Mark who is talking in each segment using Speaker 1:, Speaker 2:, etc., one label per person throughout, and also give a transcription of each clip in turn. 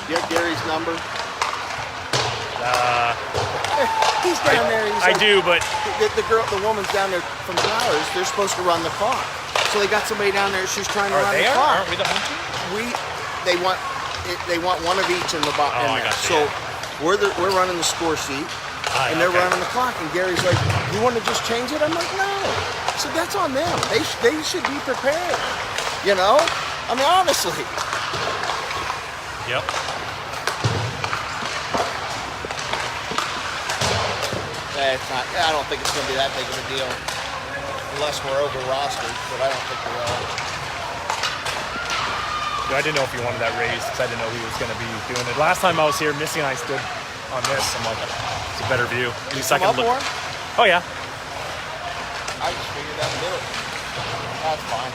Speaker 1: You have Gary's number? He's down there.
Speaker 2: I do, but
Speaker 1: the woman's down there from Prowlers. They're supposed to run the clock, so they got somebody down there. She's trying to run the clock.
Speaker 2: Aren't we the home team?
Speaker 1: They want one of each in the box.
Speaker 2: Oh, I got you.
Speaker 1: So we're running the score sheet, and they're running the clock. And Gary's like, "You want to just change it?" I'm like, "No." So that's on them. They should be prepared. You know, I mean, honestly.
Speaker 2: Yep.
Speaker 1: It's not. I don't think it's going to be that big of a deal, unless we're over rostered. But I don't think we will.
Speaker 2: I didn't know if you wanted that raised because I didn't know he was going to be doing it. Last time I was here, Missy and I stood on this. I'm like, it's a better view. At least I can look. More? Oh yeah.
Speaker 1: I just figured that middle. That's fine.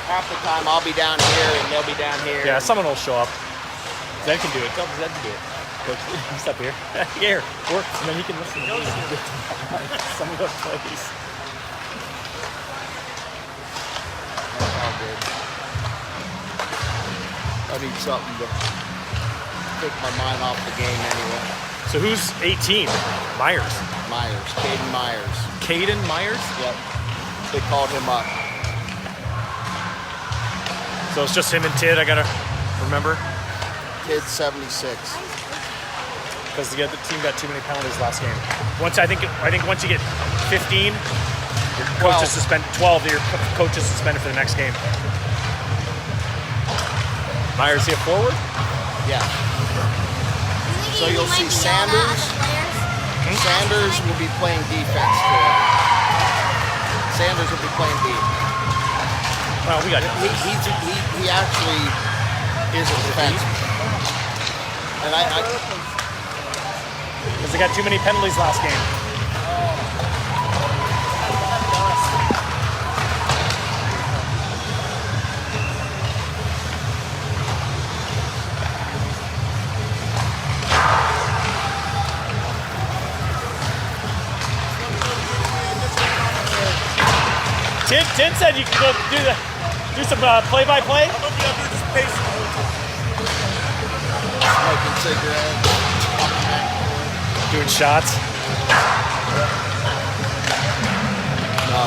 Speaker 1: Half the time I'll be down here and they'll be down here.
Speaker 2: Yeah, someone will show up. Zed can do it. Tell Zed to do it. Coach, he's up here. Here, work, and then he can listen to some of the plays.
Speaker 1: That's all good. I need something to take my mind off the game anyway.
Speaker 2: So who's 18? Myers.
Speaker 1: Caden Myers.
Speaker 2: Caden Myers?
Speaker 1: Yep. They called him up.
Speaker 2: So it's just him and Tid, I gotta remember?
Speaker 1: Tid 76.
Speaker 2: Because the team got too many penalties last game. I think once you get 15, your coach is suspended. 12, your coach is suspended for the next game. Myers here forward?
Speaker 1: Yeah. So you'll see Sanders. Sanders will be playing defense today. Sanders will be playing D.
Speaker 2: Well, we got
Speaker 1: he actually is a defense. And
Speaker 2: because they got too many penalties last game. Tid said you can go do some play-by-play.
Speaker 1: Smoking cigarettes.
Speaker 2: Doing shots.
Speaker 1: No,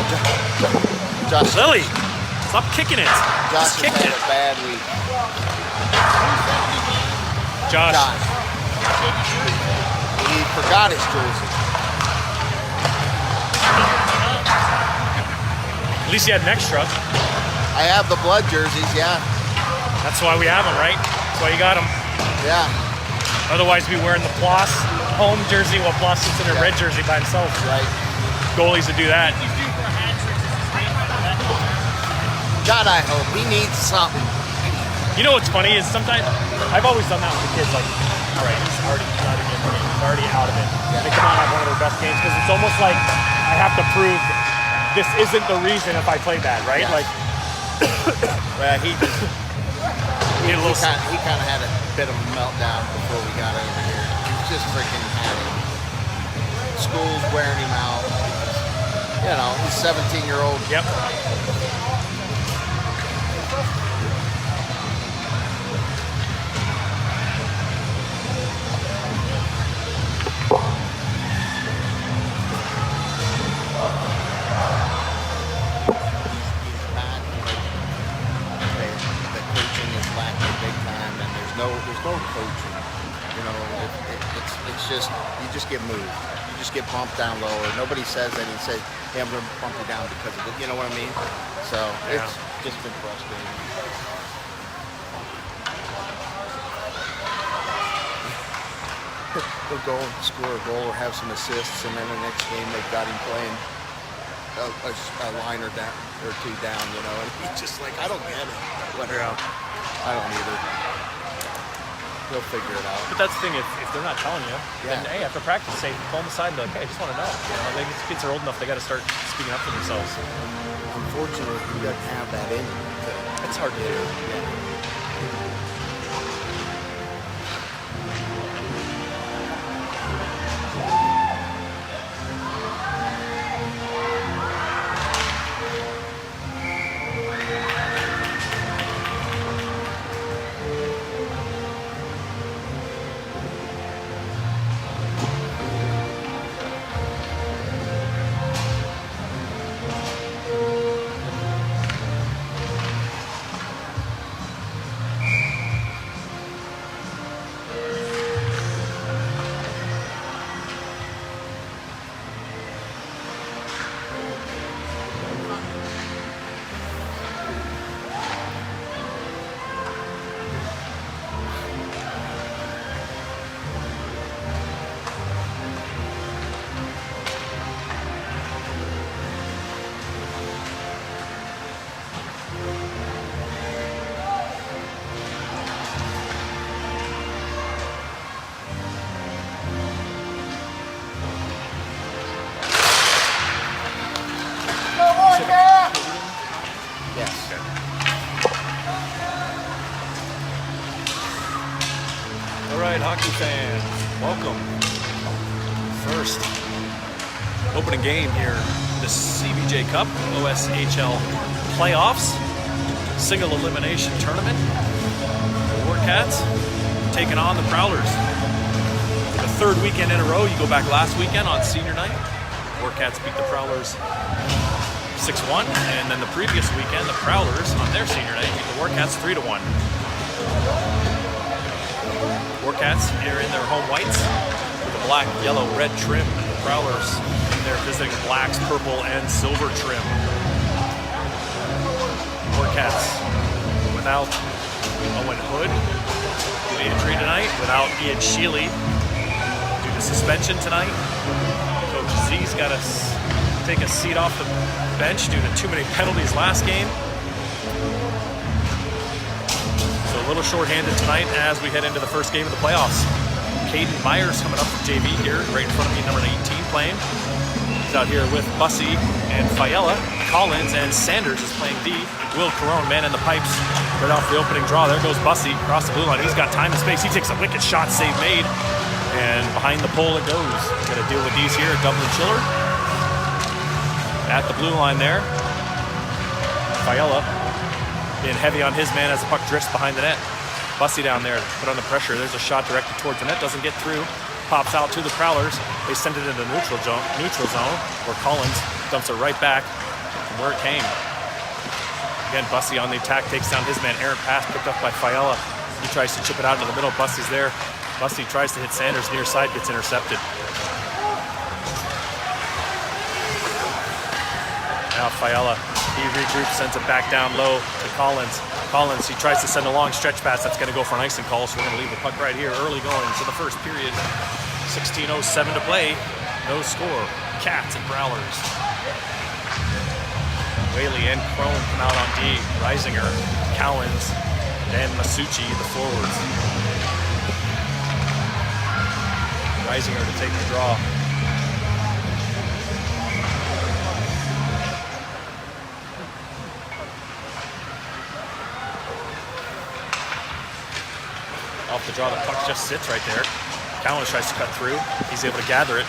Speaker 1: Josh.
Speaker 2: Lily, stop kicking it.
Speaker 1: Josh has had a bad week.
Speaker 2: Josh.
Speaker 1: He forgot his jersey.
Speaker 2: At least he had an extra.
Speaker 1: I have the blood jerseys, yeah.
Speaker 2: That's why we have them, right? That's why you got them.
Speaker 1: Yeah.
Speaker 2: Otherwise, we wearing the Ploss home jersey while Ploss sits in a red jersey by himself.
Speaker 1: Right.
Speaker 2: Goalies to do that.
Speaker 1: God, I hope he needs something.
Speaker 2: You know what's funny is sometimes I've always done that with the kids. Like, all right, he's already not in the game. He's already out of it. Yeah. They come on have one of their best games because it's almost like I have to prove this isn't the reason if I play bad, right?
Speaker 1: Yeah.
Speaker 2: Like,
Speaker 1: well, he kind of had a bit of a meltdown before we got over here. He was just freaking had it. School's wearing him out. You know, he's 17-year-old.
Speaker 2: Yep.
Speaker 1: There's no coaching, you know. It's just you just get moved, you just get bumped down lower. Nobody says that and say, "Hey, I'm going to bump you down because of it." You know what I mean? So it's just been frustrating. They'll go and score a goal or have some assists, and then the next game they've got him playing a line or two down, you know. And he's just like, I don't get it. Whatever. I don't either. They'll figure it out.
Speaker 2: But that's the thing, if they're not telling you, then hey, after practice, say, pull them aside and be like, hey, I just want to know. You know, these kids are old enough, they got to start speaking up for themselves.
Speaker 1: Unfortunately, he doesn't have that in him.
Speaker 2: It's hard to do.
Speaker 1: Yeah.
Speaker 3: All right, hockey fans, welcome. First opening game here in the CBJ Cup, OSHL playoffs, single elimination tournament. The Warcats taking on the Prowlers. For the third weekend in a row, you go back last weekend on senior night. Warcats beat the Prowlers 6-1, and then the previous weekend, the Prowlers on their senior night beat the Warcats 3-1. Warcats are in their home whites with a black, yellow, red trim. The Prowlers in their visiting blacks, purple, and silver trim. Warcats without Owen Hood due to injury tonight, without Ian Sheely due to suspension tonight. Coach Z's got to take a seat off the bench due to too many penalties last game. So a little shorthanded tonight as we head into the first game of the playoffs. Caden Myers coming up from JV here, right in front of me, number 18 playing. He's out here with Bussy and Fiella. Collins and Sanders is playing D. Will Carone, man in the pipes, right off the opening draw. There goes Bussy across the blue line. He's got time and space. He takes a wicked shot, save made. And behind the pole it goes. Gonna deal with these here, Dublin Chiller. At the blue line there. Fiella being heavy on his man as the puck drifts behind the net. Bussy down there, put on the pressure. There's a shot directed towards the net, doesn't get through. Pops out to the Prowlers. They send it into the neutral zone, where Collins dumps it right back from where it came. Again, Bussy on the attack, takes down his man. Errant pass picked up by Fiella. He tries to chip it out into the middle. Bussy's there. Bussy tries to hit Sanders near side, gets intercepted. Now Fiella, he regroups, sends it back down low to Collins. Collins, he tries to send a long stretch pass. That's going to go for an icing call, so we're going to leave the puck right here early going. So the first period, 16:07 to play. No score. Cats and Prowlers. Whaley and Crone come out on D. Reisinger, Cowens, and Masucci, the forwards. Reisinger to take the draw. Off the draw, the puck just sits right there. Cowens tries to cut through. He's able to gather it.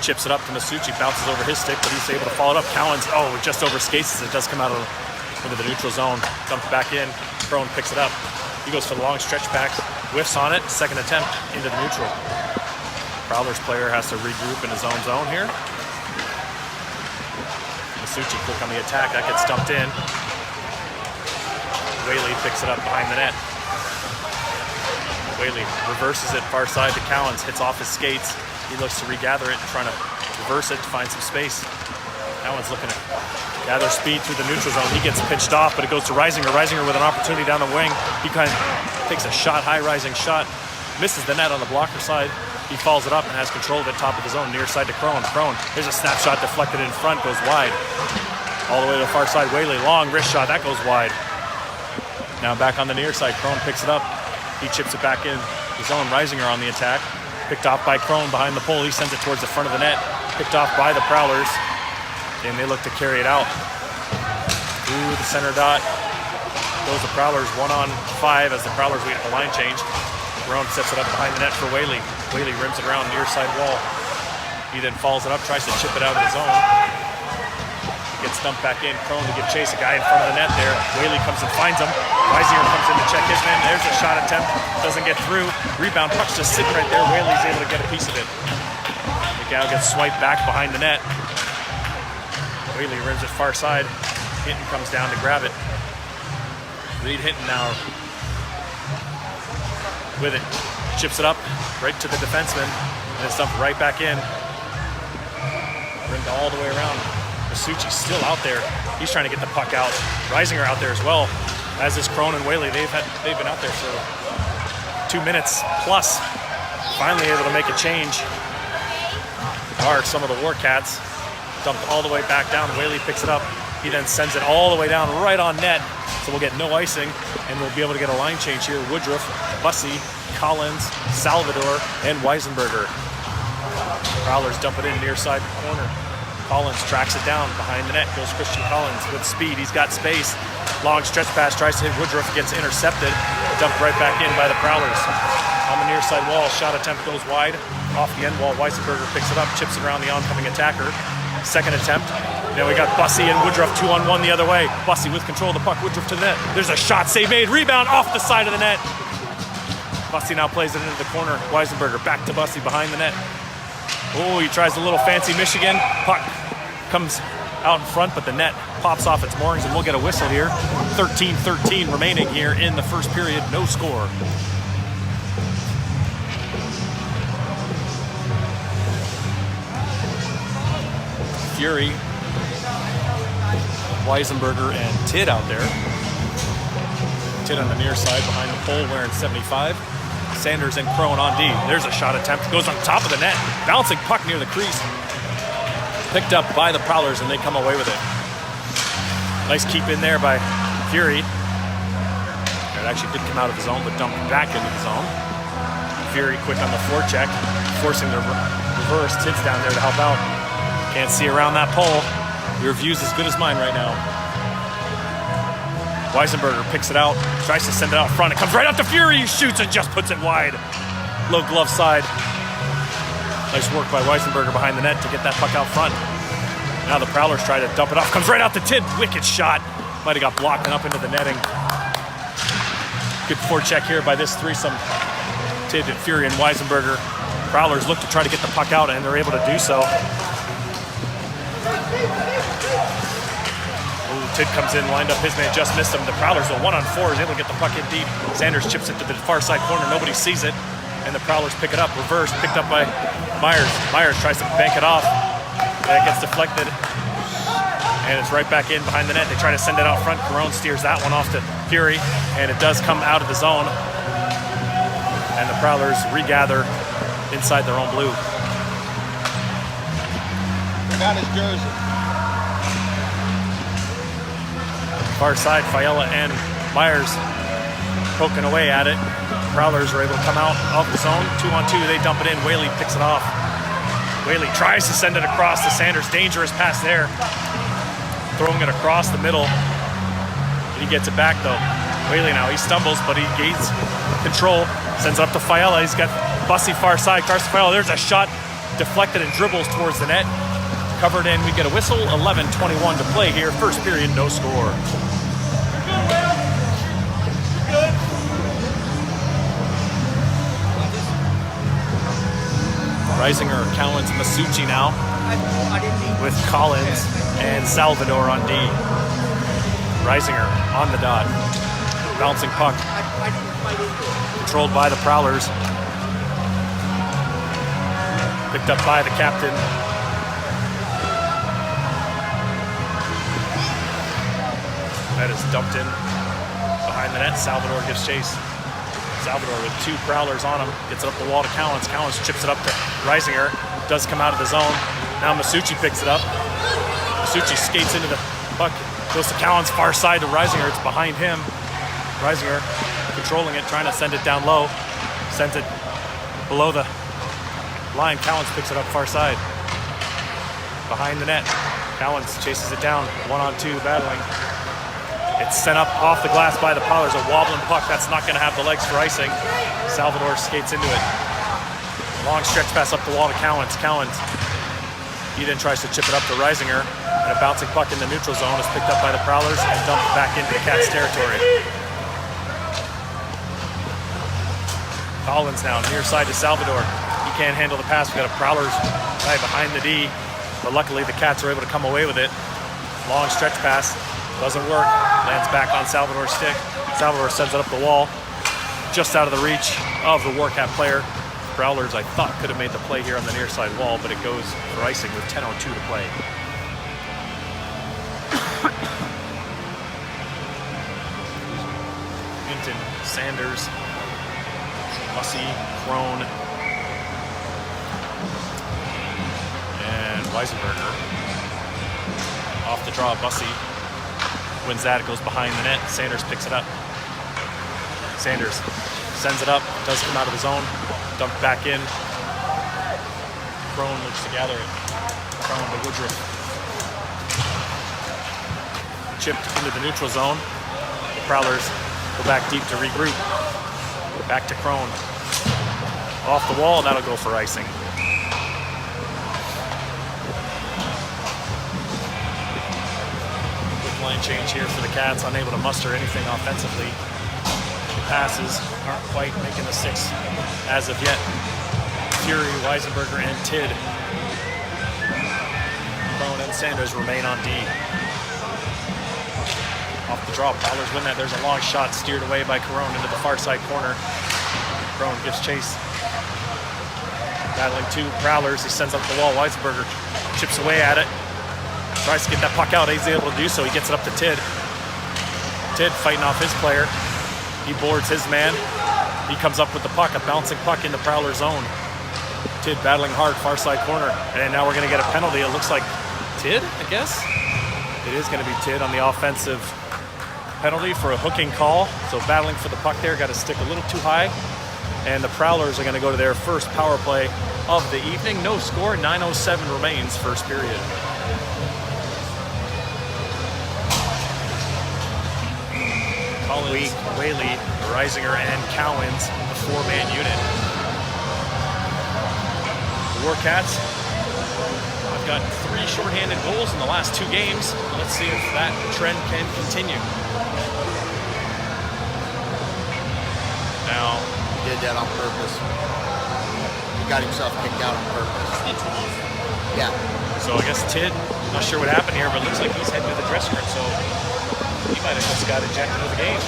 Speaker 3: Chips it up to Masucci, bounces over his stick, but he's able to follow it up. Cowens, just over skates as it does come out into the neutral zone. Dumped back in. Crone picks it up. He goes for the long stretch back, whiffs on it. Second attempt into the neutral. Prowlers player has to regroup in his own zone here. Masucci quick on the attack. That gets dumped in. Whaley picks it up behind the net. Whaley reverses it far side to Cowens, hits off his skates. He looks to regather it, trying to reverse it to find some space. Cowens looking to gather speed through the neutral zone. He gets pitched off, but it goes to Reisinger. Reisinger with an opportunity down the wing. He kind of takes a shot, high rising shot, misses the net on the blocker side. He follows it up and has control of it, top of his own, near side to Crone. Crone, here's a snapshot deflected in front, goes wide. All the way to the far side, Whaley, long wrist shot, that goes wide. Now back on the near side, Crone picks it up. He chips it back in his own. Reisinger on the attack. Picked off by Crone behind the pole. He sends it towards the front of the net. Picked off by the Prowlers. And they look to carry it out. Through the center dot goes the Prowlers 1-on-5 as the Prowlers wait at the line change. Crone sets it up behind the net for Whaley. Whaley rims it around near side wall. He then follows it up, tries to chip it out of his own. Gets dumped back in. Crone to give chase. A guy in front of the net there. Whaley comes and finds him. Reisinger comes in to check his man. There's a shot attempt. Doesn't get through. Rebound. Puck's just sitting right there. Whaley's able to get a piece of it. McGow gets swiped back behind the net. Whaley rims it far side. Hinton comes down to grab it. Reed Hinton now with it. Chips it up right to the defenseman. And it's dumped right back in. Rimmed all the way around. Masucci's still out there. He's trying to get the puck out. Reisinger out there as well. As is Crone and Whaley. They've been out there for 2 minutes plus. Finally able to make a change. Are some of the Warcats. Dumped all the way back down. Whaley picks it up. He then sends it all the way down right on net. So we'll get no icing and we'll be able to get a line change here. Woodruff, Bussy, Collins, Salvador, and Weisenberger. Prowlers dump it in near side corner. Collins tracks it down behind the net. Goes Christian Collins with speed. He's got space. Long stretch pass, tries to hit Woodruff, gets intercepted. Dumped right back in by the Prowlers. on the near side wall. Shot attempt goes wide off the end wall. Weisenberger picks it up, chips it around the oncoming attacker. Second attempt. Now we got Bussy and Woodruff 2-on-1 the other way. Bussy with control of the puck. Woodruff to the net. There's a shot, save made, rebound off the side of the net. Bussy now plays it into the corner. Weisenberger back to Bussy behind the net. Oh, he tries a little fancy Michigan. Puck comes out in front, but the net pops off its moorings, and we'll get a whistle here. 13-13 remaining here in the first period. No score. Fury, Weisenberger, and Tidd out there. Tidd on the near side behind the pole wearing 75. Sanders and Crone on D. There's a shot attempt. Goes on top of the net. Bouncing puck near the crease. Picked up by the Prowlers, and they come away with it. Nice keep in there by Fury. It actually did come out of the zone, but dumped back into the zone. Fury quick on the forecheck, forcing the reverse. Tidd's down there to help out. Can't see around that pole. Your view's as good as mine right now. Weisenberger picks it out, tries to send it out front. It comes right out to Fury. He shoots and just puts it wide. Low glove side. Nice work by Weisenberger behind the net to get that puck out front. Now the Prowlers try to dump it off. Comes right out to Tidd. Wicked shot. Might have got blocked and up into the netting. Good forecheck here by this threesome. Tidd, Fury, and Weisenberger. Prowlers look to try to get the puck out, and they're able to do so. Tidd comes in, lined up his man, just missed him. The Prowlers, a 1-on-4, is able to get the puck in deep. Sanders chips it to the far side corner. Nobody sees it. And the Prowlers pick it up. Reverse, picked up by Myers. Myers tries to bank it off. And it gets deflected. And it's right back in behind the net. They try to send it out front. Carone steers that one off to Fury. And it does come out of the zone. And the Prowlers regather inside their own blue.
Speaker 1: Forgot his jersey.
Speaker 3: Far side, Fiala and Myers poking away at it. Prowlers are able to come out of the zone. 2-on-2, they dump it in. Whaley picks it off. Whaley tries to send it across to Sanders. Dangerous pass there. Throwing it across the middle. And he gets it back though. Whaley now, he stumbles, but he gains control. Sends it up to Fiala. He's got Bussy far side. Carson Fiala, there's a shot. Deflected and dribbles towards the net. Covered in, we get a whistle. 11:21 to play here. First period, no score. Reisinger, Cowens, Masucci now with Collins and Salvador on D. Reisinger on the dot. Bouncing puck. Controlled by the Prowlers. Picked up by the captain. That is dumped in behind the net. Salvador gives chase. Salvador with two Prowlers on him. Gets it up the wall to Cowens. Cowens chips it up to Reisinger. Does come out of the zone. Now Masucci picks it up. Masucci skates into the puck. Goes to Cowens, far side to Reisinger. It's behind him. Reisinger controlling it, trying to send it down low. Sends it below the line. Cowens picks it up far side. Behind the net. Cowens chases it down. 1-on-2 battling. It's sent up off the glass by the Prowlers. A wobbling puck. That's not going to have the legs for icing. Salvador skates into it. Long stretch pass up the wall to Cowens. Cowens. He then tries to chip it up to Reisinger. And a bouncing puck in the neutral zone is picked up by the Prowlers and dumped back into the Cats' territory. Collins now, near side to Salvador. He can't handle the pass. We got a Prowlers guy behind the D. But luckily the Cats are able to come away with it. Long stretch pass. Doesn't work. Lands back on Salvador's stick. Salvador sends it up the wall. Just out of the reach of the Warcat player. Prowlers, I thought, could have made the play here on the near side wall, but it goes for icing with 10:02 to play. Hinton, Sanders, Bussy, Crone, and Weisenberger. Off the draw, Bussy wins that. It goes behind the net. Sanders picks it up. Sanders sends it up. Does come out of the zone. Dumped back in. Crone looks to gather it. Crone to Woodruff. Chipped into the neutral zone. The Prowlers go back deep to regroup. Back to Crone. Off the wall, that'll go for icing. Quick line change here for the Cats, unable to muster anything offensively. Passes aren't quite making the 6 as of yet. Fury, Weisenberger, and Tidd. Crone and Sanders remain on D. Off the draw, Prowlers win that. There's a long shot steered away by Carone into the far side corner. Crone gives chase. Battling 2 Prowlers, he sends up the wall. Weisenberger chips away at it. Tries to get that puck out. He's able to do so. He gets it up to Tidd. Tidd fighting off his player. He boards his man. He comes up with the puck, a bouncing puck in the Prowler zone. Tidd battling hard, far side corner. And now we're going to get a penalty. It looks like Tidd, I guess. It is going to be Tidd on the offensive penalty for a hooking call. So battling for the puck there, got to stick a little too high. And the Prowlers are going to go to their first power play of the evening. No score, 9:07 remains, first period. Collins, Whaley, Reisinger, and Cowens, the 4-man unit. The Warcats have got 3 shorthanded goals in the last 2 games. Let's see if that trend can continue. Now,
Speaker 1: he did that on purpose. He got himself kicked out on purpose. Yeah.
Speaker 3: So I guess Tidd, not sure what happened here, but it looks like he's heading to the dressing room. So he might have just got ejected of the game.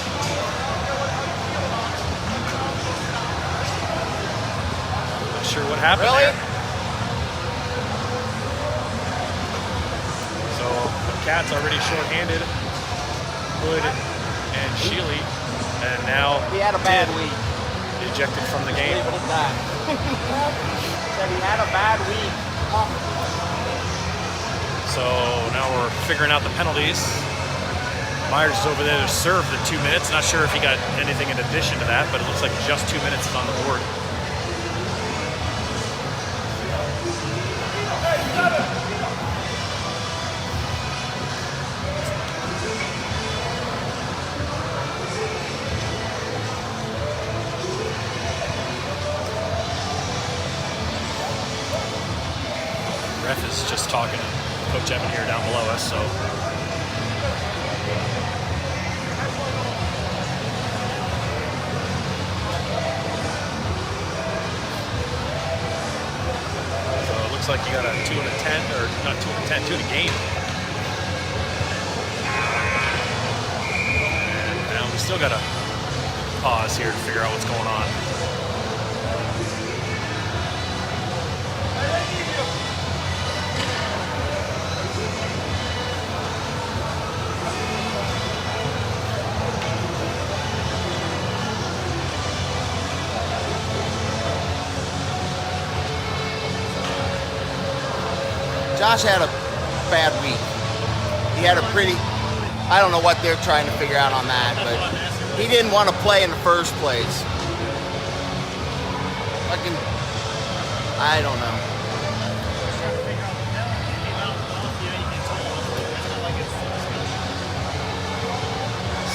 Speaker 3: Not sure what happened there. So the Cats already shorthanded. Hood and Sheely. And now
Speaker 4: he had a bad
Speaker 3: Tidd
Speaker 4: week.
Speaker 3: Ejected from the game.
Speaker 4: Leave it at that. Said he had a bad week.
Speaker 3: So now we're figuring out the penalties. Myers is over there to serve the 2 minutes. Not sure if he got anything in addition to that, but it looks like just 2 minutes is on the board. Ref is just talking to Coach Evan here down below us, so. Like you got a 2 and a 10, or not 2 and a 10, 2 and a game. And now we still got to pause here to figure out what's going on.
Speaker 1: Josh had a bad week. He had a pretty, I don't know what they're trying to figure out on that, but he didn't want to play in the first place. Fucking, I don't know.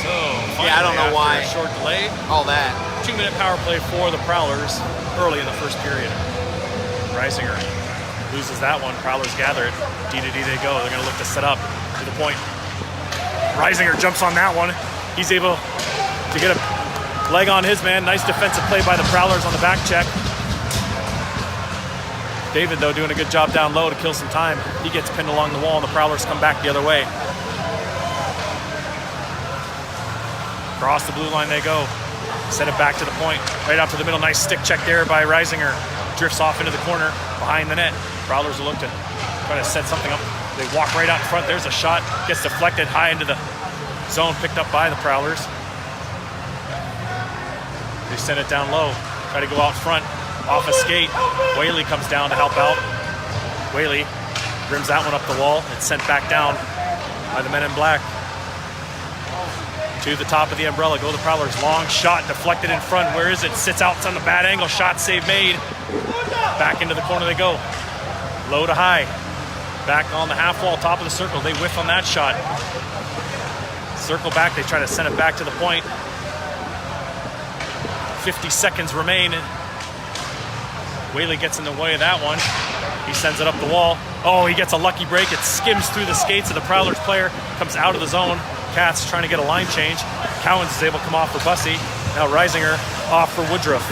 Speaker 3: So,
Speaker 1: yeah, I don't know why.
Speaker 3: A short delay.
Speaker 1: All that.
Speaker 3: 2-minute power play for the Prowlers early in the first period. Reisinger loses that one. Prowlers gather it. D to D they go. They're going to look to set up to the point. Reisinger jumps on that one. He's able to get a leg on his man. Nice defensive play by the Prowlers on the back check. David, though, doing a good job down low to kill some time. He gets pinned along the wall, and the Prowlers come back the other way. Across the blue line they go. Send it back to the point. Right out to the middle. Nice stick check there by Reisinger. Drifts off into the corner behind the net. Prowlers will look to try to set something up. They walk right out in front. There's a shot. Gets deflected high into the zone, picked up by the Prowlers. They send it down low. Try to go out front. Off a skate. Whaley comes down to help out. Whaley rims that one up the wall. It's sent back down by the men in black. To the top of the umbrella. Go the Prowlers. Long shot deflected in front. Where is it? Sits out. It's on the bad angle. Shot save made. Back into the corner they go. Low to high. Back on the half wall, top of the circle. They whiff on that shot. Circle back. They try to send it back to the point. 50 seconds remain Whaley gets in the way of that one. He sends it up the wall. Oh, he gets a lucky break. It skims through the skates of the Prowlers player, comes out of the zone. Cats trying to get a line change. Cowens is able to come off for Bussy. Now Reisinger off for Woodruff.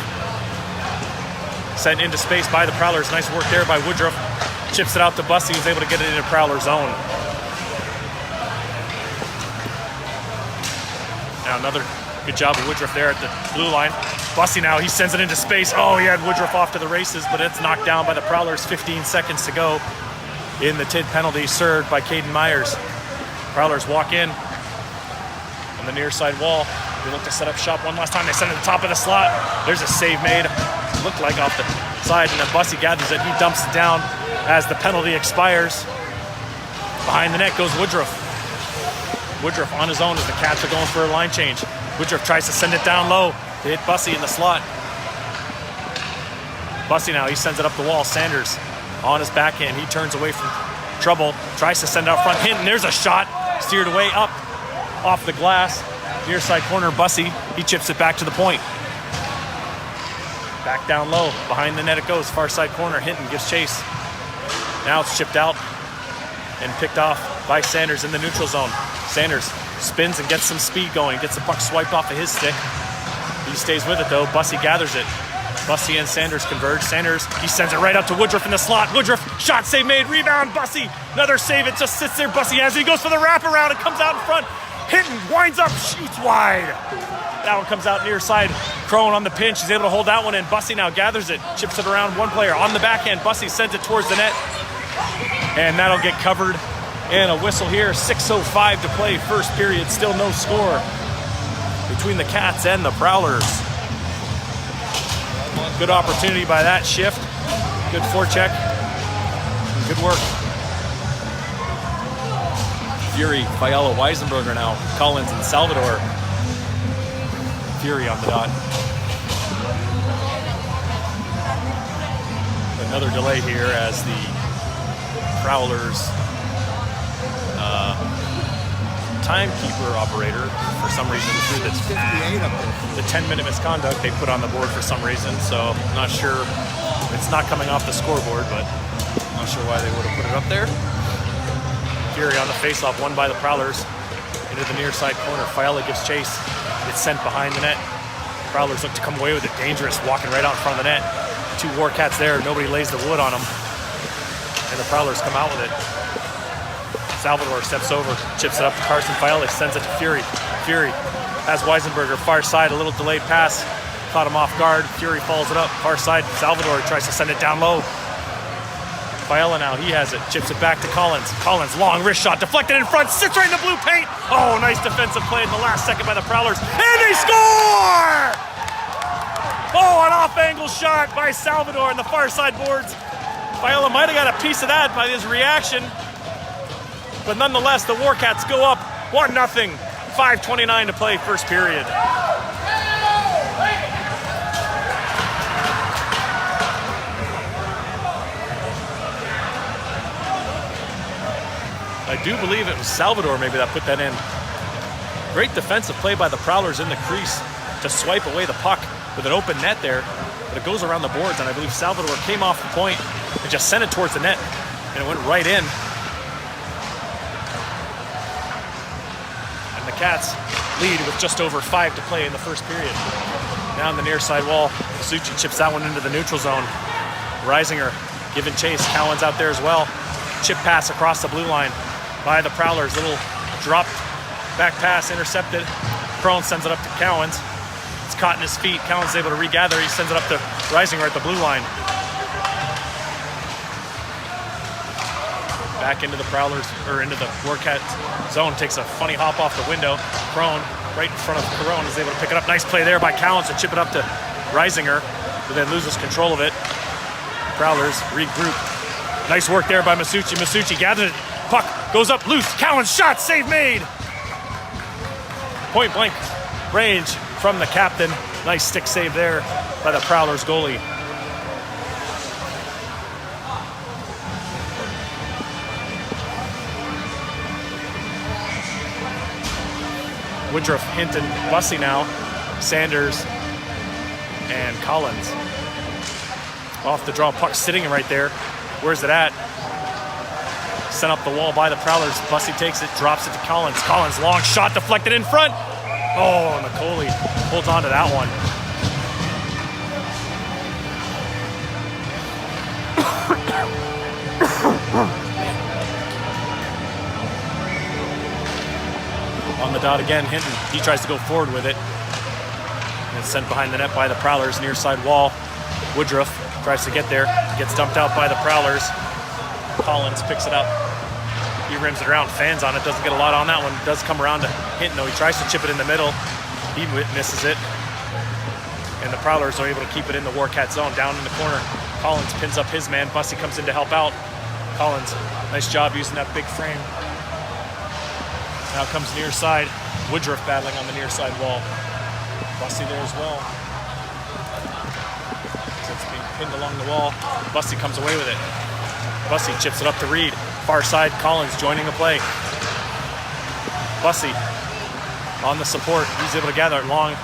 Speaker 3: Sent into space by the Prowlers. Nice work there by Woodruff. Chips it out to Bussy, who's able to get it into Prowler zone. Now another good job of Woodruff there at the blue line. Bussy now, he sends it into space. Oh, he had Woodruff off to the races, but it's knocked down by the Prowlers. 15 seconds to go in the TID penalty served by Caden Myers. Prowlers walk in on the near side wall. They look to set up shop one last time. They send it to the top of the slot. There's a save made. Looked like off the side, and then Bussy gathers it. He dumps it down as the penalty expires. Behind the net goes Woodruff. Woodruff on his own as the Cats are going for a line change. Woodruff tries to send it down low to hit Bussy in the slot. Bussy now, he sends it up the wall. Sanders on his backhand. He turns away from trouble. Tries to send it out front. Hinton, there's a shot. Steered away up off the glass. Near side corner, Bussy. He chips it back to the point. Back down low. Behind the net it goes. Far side corner. Hinton gives chase. Now it's chipped out and picked off by Sanders in the neutral zone. Sanders spins and gets some speed going. Gets the puck swiped off of his stick. He stays with it though. Bussy gathers it. Bussy and Sanders converge. Sanders, he sends it right out to Woodruff in the slot. Woodruff, shot save made. Rebound, Bussy. Another save. It just sits there. Bussy has it. He goes for the wraparound. It comes out in front. Hinton winds up, shoots wide. That one comes out near side. Crone on the pinch. He's able to hold that one in. Bussy now gathers it. Chips it around one player. On the backhand, Bussy sends it towards the net. And that'll get covered. And a whistle here. 6:05 to play. First period. Still no score between the Cats and the Prowlers. Good opportunity by that shift. Good forecheck. Good work. Fury, Fiala, Weisenberger now. Collins and Salvador. Fury on the dot. Another delay here as the Prowlers timekeeper operator, for some reason, through
Speaker 1: It's 58 up there.
Speaker 3: the 10-minute misconduct they put on the board for some reason, so not sure. It's not coming off the scoreboard, but not sure why they would have put it up there. Fury on the faceoff, won by the Prowlers into the near side corner. Fiala gives chase. It's sent behind the net. Prowlers look to come away with it. Dangerous, walking right out in front of the net. Two Warcats there. Nobody lays the wood on them. And the Prowlers come out with it. Salvador steps over, chips it up to Carson Fiala, sends it to Fury. Fury has Weisenberger, far side, a little delayed pass. Caught him off guard. Fury follows it up, far side. Salvador tries to send it down low. Fiala now, he has it, chips it back to Collins. Collins, long wrist shot, deflected in front, sits right in the blue paint. Oh, nice defensive play in the last second by the Prowlers. And they score! Oh, an off-angle shot by Salvador in the far side boards. Fiala might have got a piece of that by his reaction. But nonetheless, the Warcats go up 1-0. 5:29 to play, first period. I do believe it was Salvador maybe that put that in. Great defensive play by the Prowlers in the crease to swipe away the puck with an open net there. But it goes around the boards, and I believe Salvador came off the point and just sent it towards the net, and it went right in. And the Cats lead with just over 5 to play in the first period. Now on the near side wall, Suchi chips that one into the neutral zone. Reisinger giving chase. Cowens out there as well. Chip pass across the blue line by the Prowlers. Little drop back pass intercepted. Crone sends it up to Cowens. It's caught in his feet. Cowens is able to regather. He sends it up to Reisinger at the blue line. Back into the Prowlers, or into the Warcat zone. Takes a funny hop off the window. Crone, right in front of Carone, is able to pick it up. Nice play there by Cowens to chip it up to Reisinger, who then loses control of it. Prowlers regroup. Nice work there by Masucci. Masucci gathers it. Puck goes up loose. Cowens shot, save made. Point blank range from the captain. Nice stick save there by the Prowlers goalie. Woodruff, Hinton, Bussy now, Sanders, and Collins. Off the draw, puck sitting right there. Where's it at? Sent up the wall by the Prowlers. Bussy takes it, drops it to Collins. Collins, long shot deflected in front. Oh, and the goalie holds on to that one. On the dot again, Hinton. He tries to go forward with it. And it's sent behind the net by the Prowlers, near side wall. Woodruff tries to get there. Gets dumped out by the Prowlers. Collins picks it up. He rims it around, fans on it. Doesn't get a lot on that one. Does come around to Hinton, though. He tries to chip it in the middle. He misses it. And the Prowlers are able to keep it in the Warcat zone, down in the corner. Collins pins up his man. Bussy comes in to help out. Collins, nice job using that big frame. Now comes near side. Woodruff battling on the near side wall. Bussy there as well. So it's being pinned along the wall. Bussy comes away with it. Bussy chips it up to Reed. Far side, Collins joining the play. Bussy on the support. He's able to gather it. Long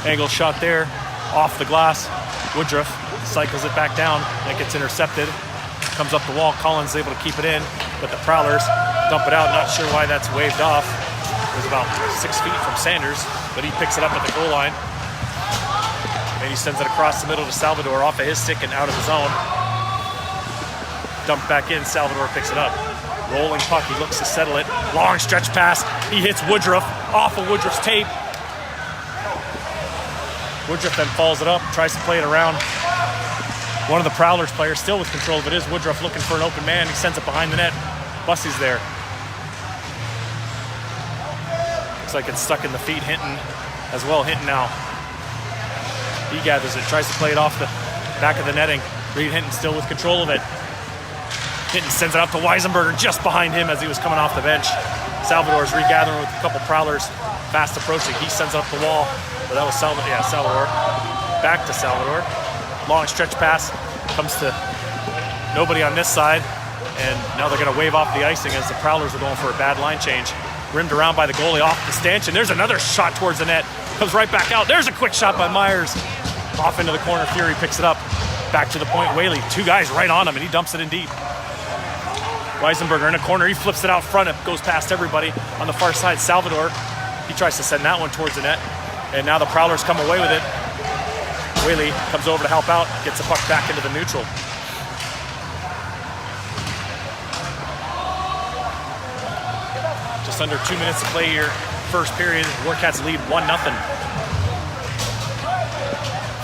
Speaker 3: angle shot there. Off the glass. Woodruff cycles it back down. That gets intercepted. Comes up the wall. Collins is able to keep it in, but the Prowlers dump it out. Not sure why that's waved off. It was about 6 feet from Sanders, but he picks it up at the goal line. And he sends it across the middle to Salvador, off of his stick and out of his own. Dumped back in, Salvador picks it up. Rolling puck, he looks to settle it. Long stretch pass, he hits Woodruff, off of Woodruff's tape. Woodruff then follows it up, tries to play it around. One of the Prowlers players still with control of it is Woodruff, looking for an open man. He sends it behind the net. Bussy's there. Looks like it's stuck in the feet. Hinton as well. Hinton now. He gathers it, tries to play it off the back of the netting. Reed Hinton still with control of it. Hinton sends it out to Weisenberger just behind him as he was coming off the bench. Salvador's regathering with a couple Prowlers fast approaching. He sends it up the wall. But that was Salvador. Yeah, Salvador. Back to Salvador. Long stretch pass, comes to nobody on this side, and now they're going to wave off the icing as the Prowlers are going for a bad line change. Rimmed around by the goalie, off the stanchion. There's another shot towards the net. Comes right back out. There's a quick shot by Myers. Off into the corner. Fury picks it up. Back to the point. Whaley, two guys right on him, and he dumps it in deep. Weisenberger in a corner. He flips it out front. It goes past everybody. On the far side, Salvador. He tries to send that one towards the net, and now the Prowlers come away with it. Whaley comes over to help out, gets the puck back into the neutral. Just under 2 minutes to play here. First period, Warcats lead 1-0.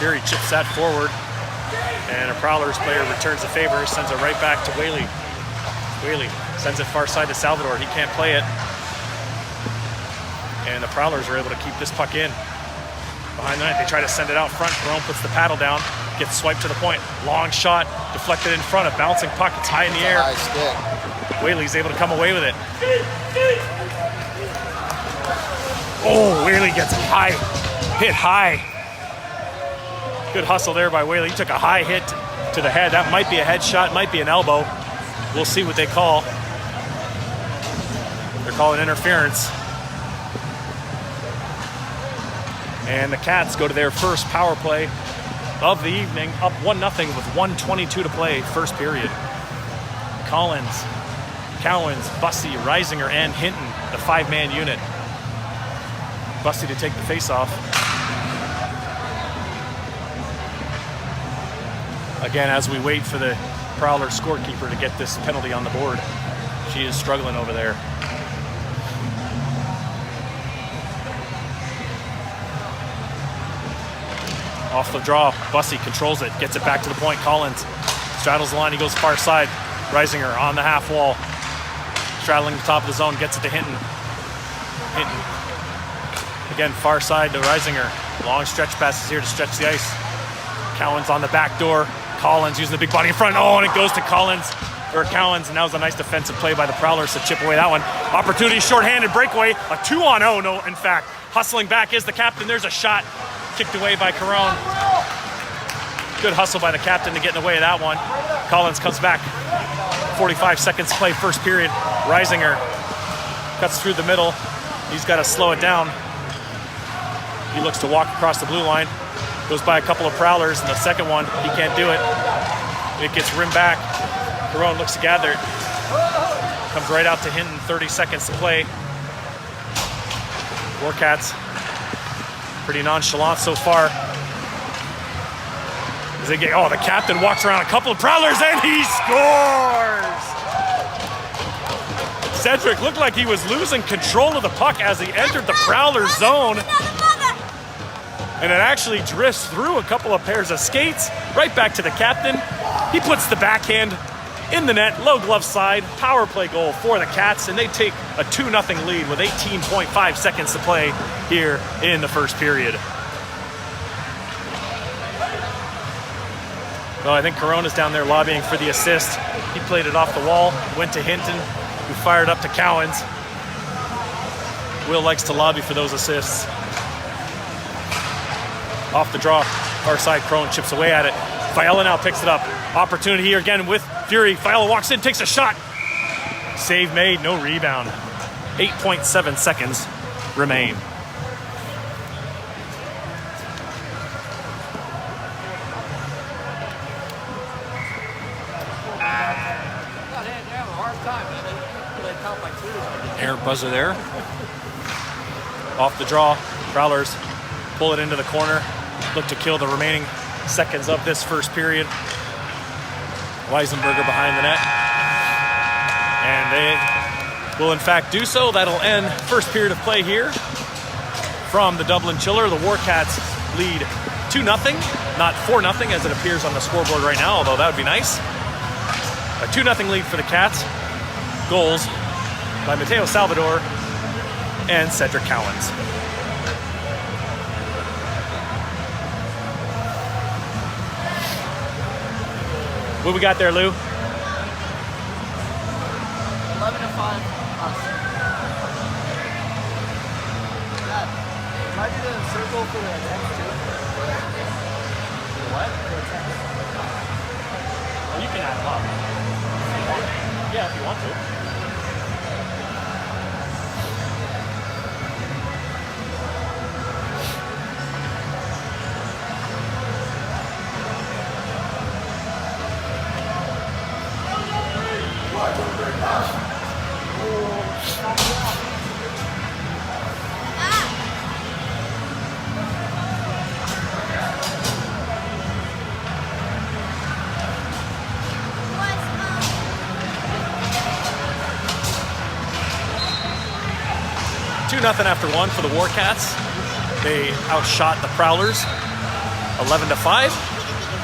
Speaker 3: Fury chips that forward, and a Prowlers player returns the favor, sends it right back to Whaley. Whaley sends it far side to Salvador. He can't play it. And the Prowlers are able to keep this puck in. Behind the net, they try to send it out front. Jerome puts the paddle down, gets swiped to the point. Long shot, deflected in front. A bouncing puck, it's high in the air.
Speaker 1: High stick.
Speaker 3: Whaley's able to come away with it. Oh, Whaley gets high, hit high. Good hustle there by Whaley. He took a high hit to the head. That might be a headshot, might be an elbow. We'll see what they call. They're calling interference. And the Cats go to their first power play of the evening, up 1-0 with 1:22 to play, first period. Collins, Cowens, Bussy, Reisinger, and Hinton, the five-man unit. Bussy to take the face-off. Again, as we wait for the Prowler scorekeeper to get this penalty on the board. She is struggling over there. Off the draw, Bussy controls it, gets it back to the point. Collins straddles the line, he goes far side. Reisinger on the half wall, straddling the top of the zone, gets it to Hinton. Hinton, again, far side to Reisinger. Long stretch passes here to stretch the ice. Cowens on the back door. Collins using the big body in front. Oh, and it goes to Cowens, and that was a nice defensive play by the Prowlers to chip away that one. Opportunity, shorthanded breakaway, a 2-on-0, no, in fact. Hustling back is the captain, there's a shot. Kicked away by Caron. Good hustle by the captain to get in the way of that one. Collins comes back. 45 seconds to play, first period. Reisinger cuts through the middle. He's got to slow it down. He looks to walk across the blue line. Goes by a couple of Prowlers, and the second one, he can't do it. It gets rimmed back. Carone looks to gather. Comes right out to Hinton, 30 seconds to play. Warcats pretty nonchalant so far. As they get, the captain walks around a couple of Prowlers and he scores! Cedric looked like he was losing control of the puck as he entered the Prowler zone. And it actually drifts through a couple of pairs of skates, right back to the captain. He puts the backhand in the net, low glove side, power play goal for the Cats, and they take a 2-0 lead with 18.5 seconds to play here in the first period. Well, I think Corona's down there lobbying for the assist. He played it off the wall, went to Hinton, who fired up to Cowens. Will likes to lobby for those assists. Off the draw, far side, Crone chips away at it. Fiala now picks it up. Opportunity here again with Fury. Fiala walks in, takes a shot. Save made, no rebound. 8.7 seconds remain. Errant buzzer there. Off the draw, Prowlers pull it into the corner. Look to kill the remaining seconds of this first period. Weisenberger behind the net. And they will in fact do so. That'll end first period of play here from the Dublin Chiller. The Warcats lead 2-0, not 4-0 as it appears on the scoreboard right now, although that would be nice. A 2-0 lead for the Cats. Goals by Mateo Salvador and Cedric Cowens. What we got there, Lou?
Speaker 4: 11-5 us. Yeah. Can I do the circle for the text too? What? For the text?
Speaker 3: Well, you can add them up. Yeah, if you want to. Nothing after one for the Warcats. They outshot the Prowlers 11-5.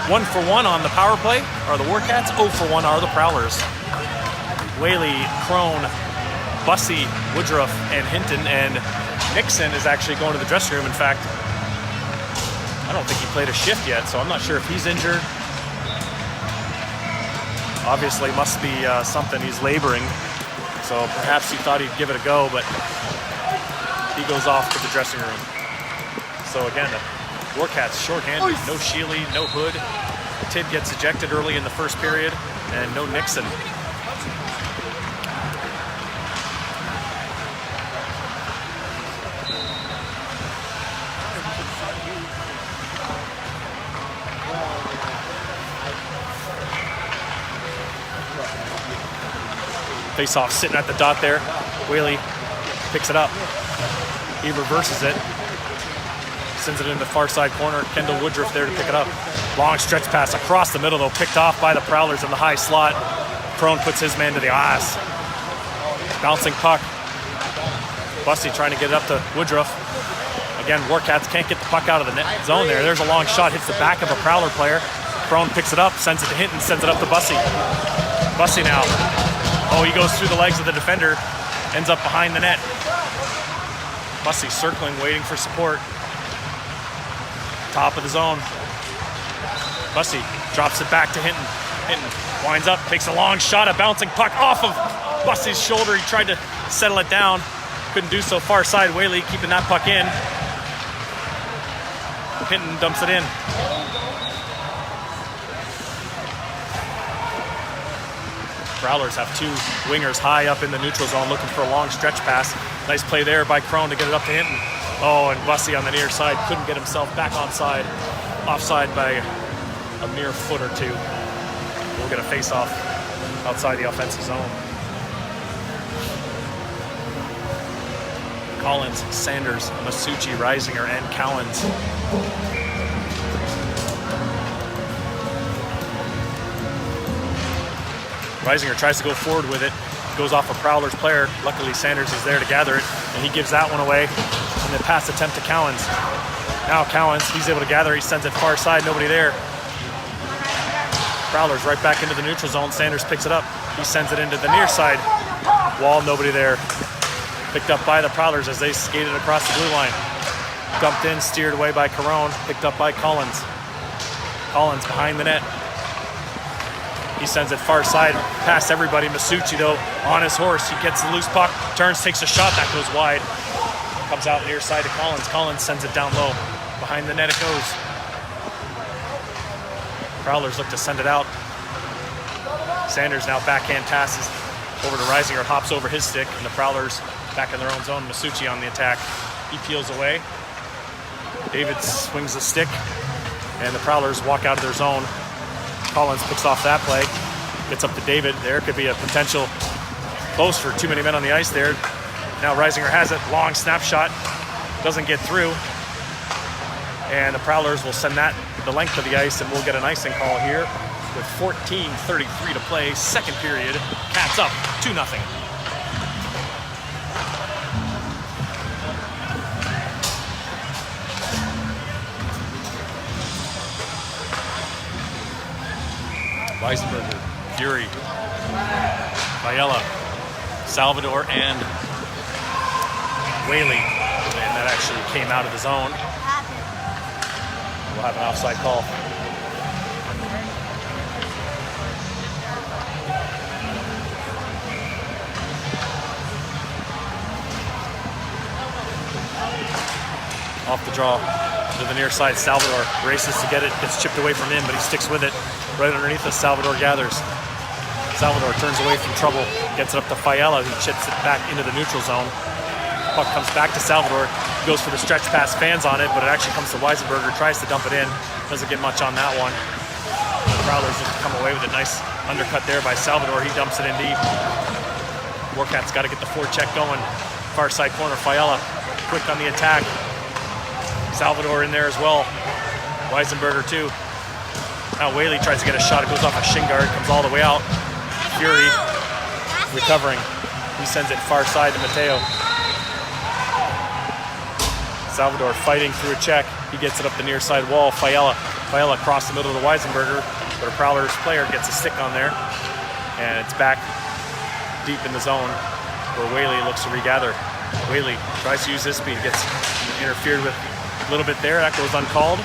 Speaker 3: 1-for-1 on the power play are the Warcats. 0-for-1 are the Prowlers. Whaley, Crone, Bussey, Woodruff, and Hinton, and Nixon is actually going to the dressing room. In fact, I don't think he played a shift yet, so I'm not sure if he's injured. Obviously must be something he's laboring, so perhaps he thought he'd give it a go, but he goes off to the dressing room. So again, the Warcats shorthanded. No Sheely, no Hood. Tidd gets ejected early in the first period, and no Nixon. Face-off sitting at the dot there. Whaley picks it up. He reverses it. Sends it into the far side corner. Kendall Woodruff there to pick it up. Long stretch pass across the middle, though, picked off by the Prowlers in the high slot. Crone puts his man to the ice. Bouncing puck. Bussey trying to get it up to Woodruff. Again, Warcats can't get the puck out of the net zone there. There's a long shot, hits the back of a Prowler player. Crone picks it up, sends it to Hinton, sends it up to Bussey. Bussey now. Oh, he goes through the legs of the defender, ends up behind the net. Bussey circling, waiting for support. Top of the zone. Bussey drops it back to Hinton. Hinton winds up, takes a long shot, a bouncing puck off of Bussey's shoulder. He tried to settle it down. Couldn't do so. Far side, Whaley keeping that puck in. Hinton dumps it in. Prowlers have two wingers high up in the neutral zone looking for a long stretch pass. Nice play there by Crone to get it up to Hinton. Oh, and Bussey on the near side couldn't get himself back onside. Offside by a mere foot or two. We'll get a face-off outside the offensive zone. Collins, Sanders, Masucci, Reisinger, and Cowens. Reisinger tries to go forward with it. Goes off a Prowlers player. Luckily, Sanders is there to gather it, and he gives that one away. And the pass attempt to Cowens. Now Cowens, he's able to gather. He sends it far side, nobody there. Prowlers right back into the neutral zone. Sanders picks it up. He sends it into the near side wall, nobody there. Picked up by the Prowlers as they skated across the blue line. Dumped in, steered away by Carone. Picked up by Collins. Collins behind the net. He sends it far side, past everybody. Masucci, though, on his horse. He gets the loose puck, turns, takes a shot. That goes wide. Comes out near side to Collins. Collins sends it down low. Behind the net it goes. Prowlers look to send it out. Sanders now backhand passes over to Reisinger, hops over his stick, and the Prowlers back in their own zone. Masucci on the attack. He peels away. David swings the stick, and the Prowlers walk out of their zone. Collins picks off that play, gets up to David. There could be a potential close for too many men on the ice there. Now Reisinger has it, long snapshot, doesn't get through. And the Prowlers will send that the length of the ice, and we'll get an icing call here with 14:33 to play, second period. Cats up 2-0. Weisenberger, Fury, Viella, Salvador, and Whaley. And that actually came out of the zone. We'll have an offside call. Off the draw to the near side. Salvador races to get it, gets chipped away from him, but he sticks with it. Right underneath us, Salvador gathers. Salvador turns away from trouble, gets it up to Fiala, who chips it back into the neutral zone. Puck comes back to Salvador, goes for the stretch pass, fans on it, but it actually comes to Weisenberger, tries to dump it in, doesn't get much on that one. The Prowlers just come away with a nice undercut there by Salvador. He dumps it in deep. Warcats got to get the forecheck going. Far side corner, Fiala, quick on the attack. Salvador in there as well. Weisenberger too. Now Whaley tries to get a shot. It goes off a shin guard, comes all the way out. Fury recovering. He sends it far side to Mateo. Salvador fighting through a check. He gets it up the near side wall. Fiala across the middle of the Weisenberger, but a Prowlers player gets a stick on there. And it's back deep in the zone where Whaley looks to regather. Whaley tries to use his speed, gets interfered with a little bit there. That goes uncalled.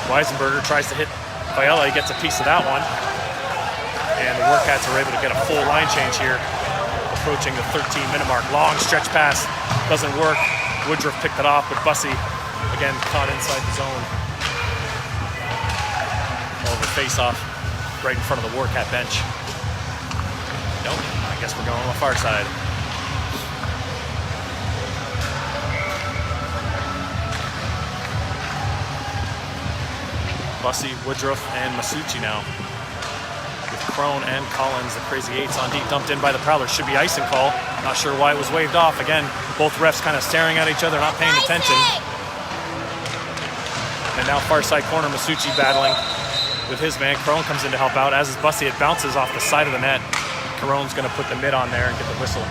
Speaker 3: Weisenberger tries to hit Fiala. He gets a piece of that one. And the Warcats are able to get a full line change here, approaching the 13-minute mark. Long stretch pass, doesn't work. Woodruff picked it off, but Bussey, again, caught inside the zone. Over face-off right in front of the Warcat bench. Nope, I guess we're going on the far side. Bussey, Woodruff, and Masucci now. With Crone and Collins, the crazy eights on deep, dumped in by the Prowlers. Should be icing call. Not sure why it was waved off. Again, both refs kind of staring at each other, not paying attention. And now far side corner, Masucci battling with his man. Crone comes in to help out, as is Bussey. It bounces off the side of the net. Carone's going to put the mid on there and get the whistle.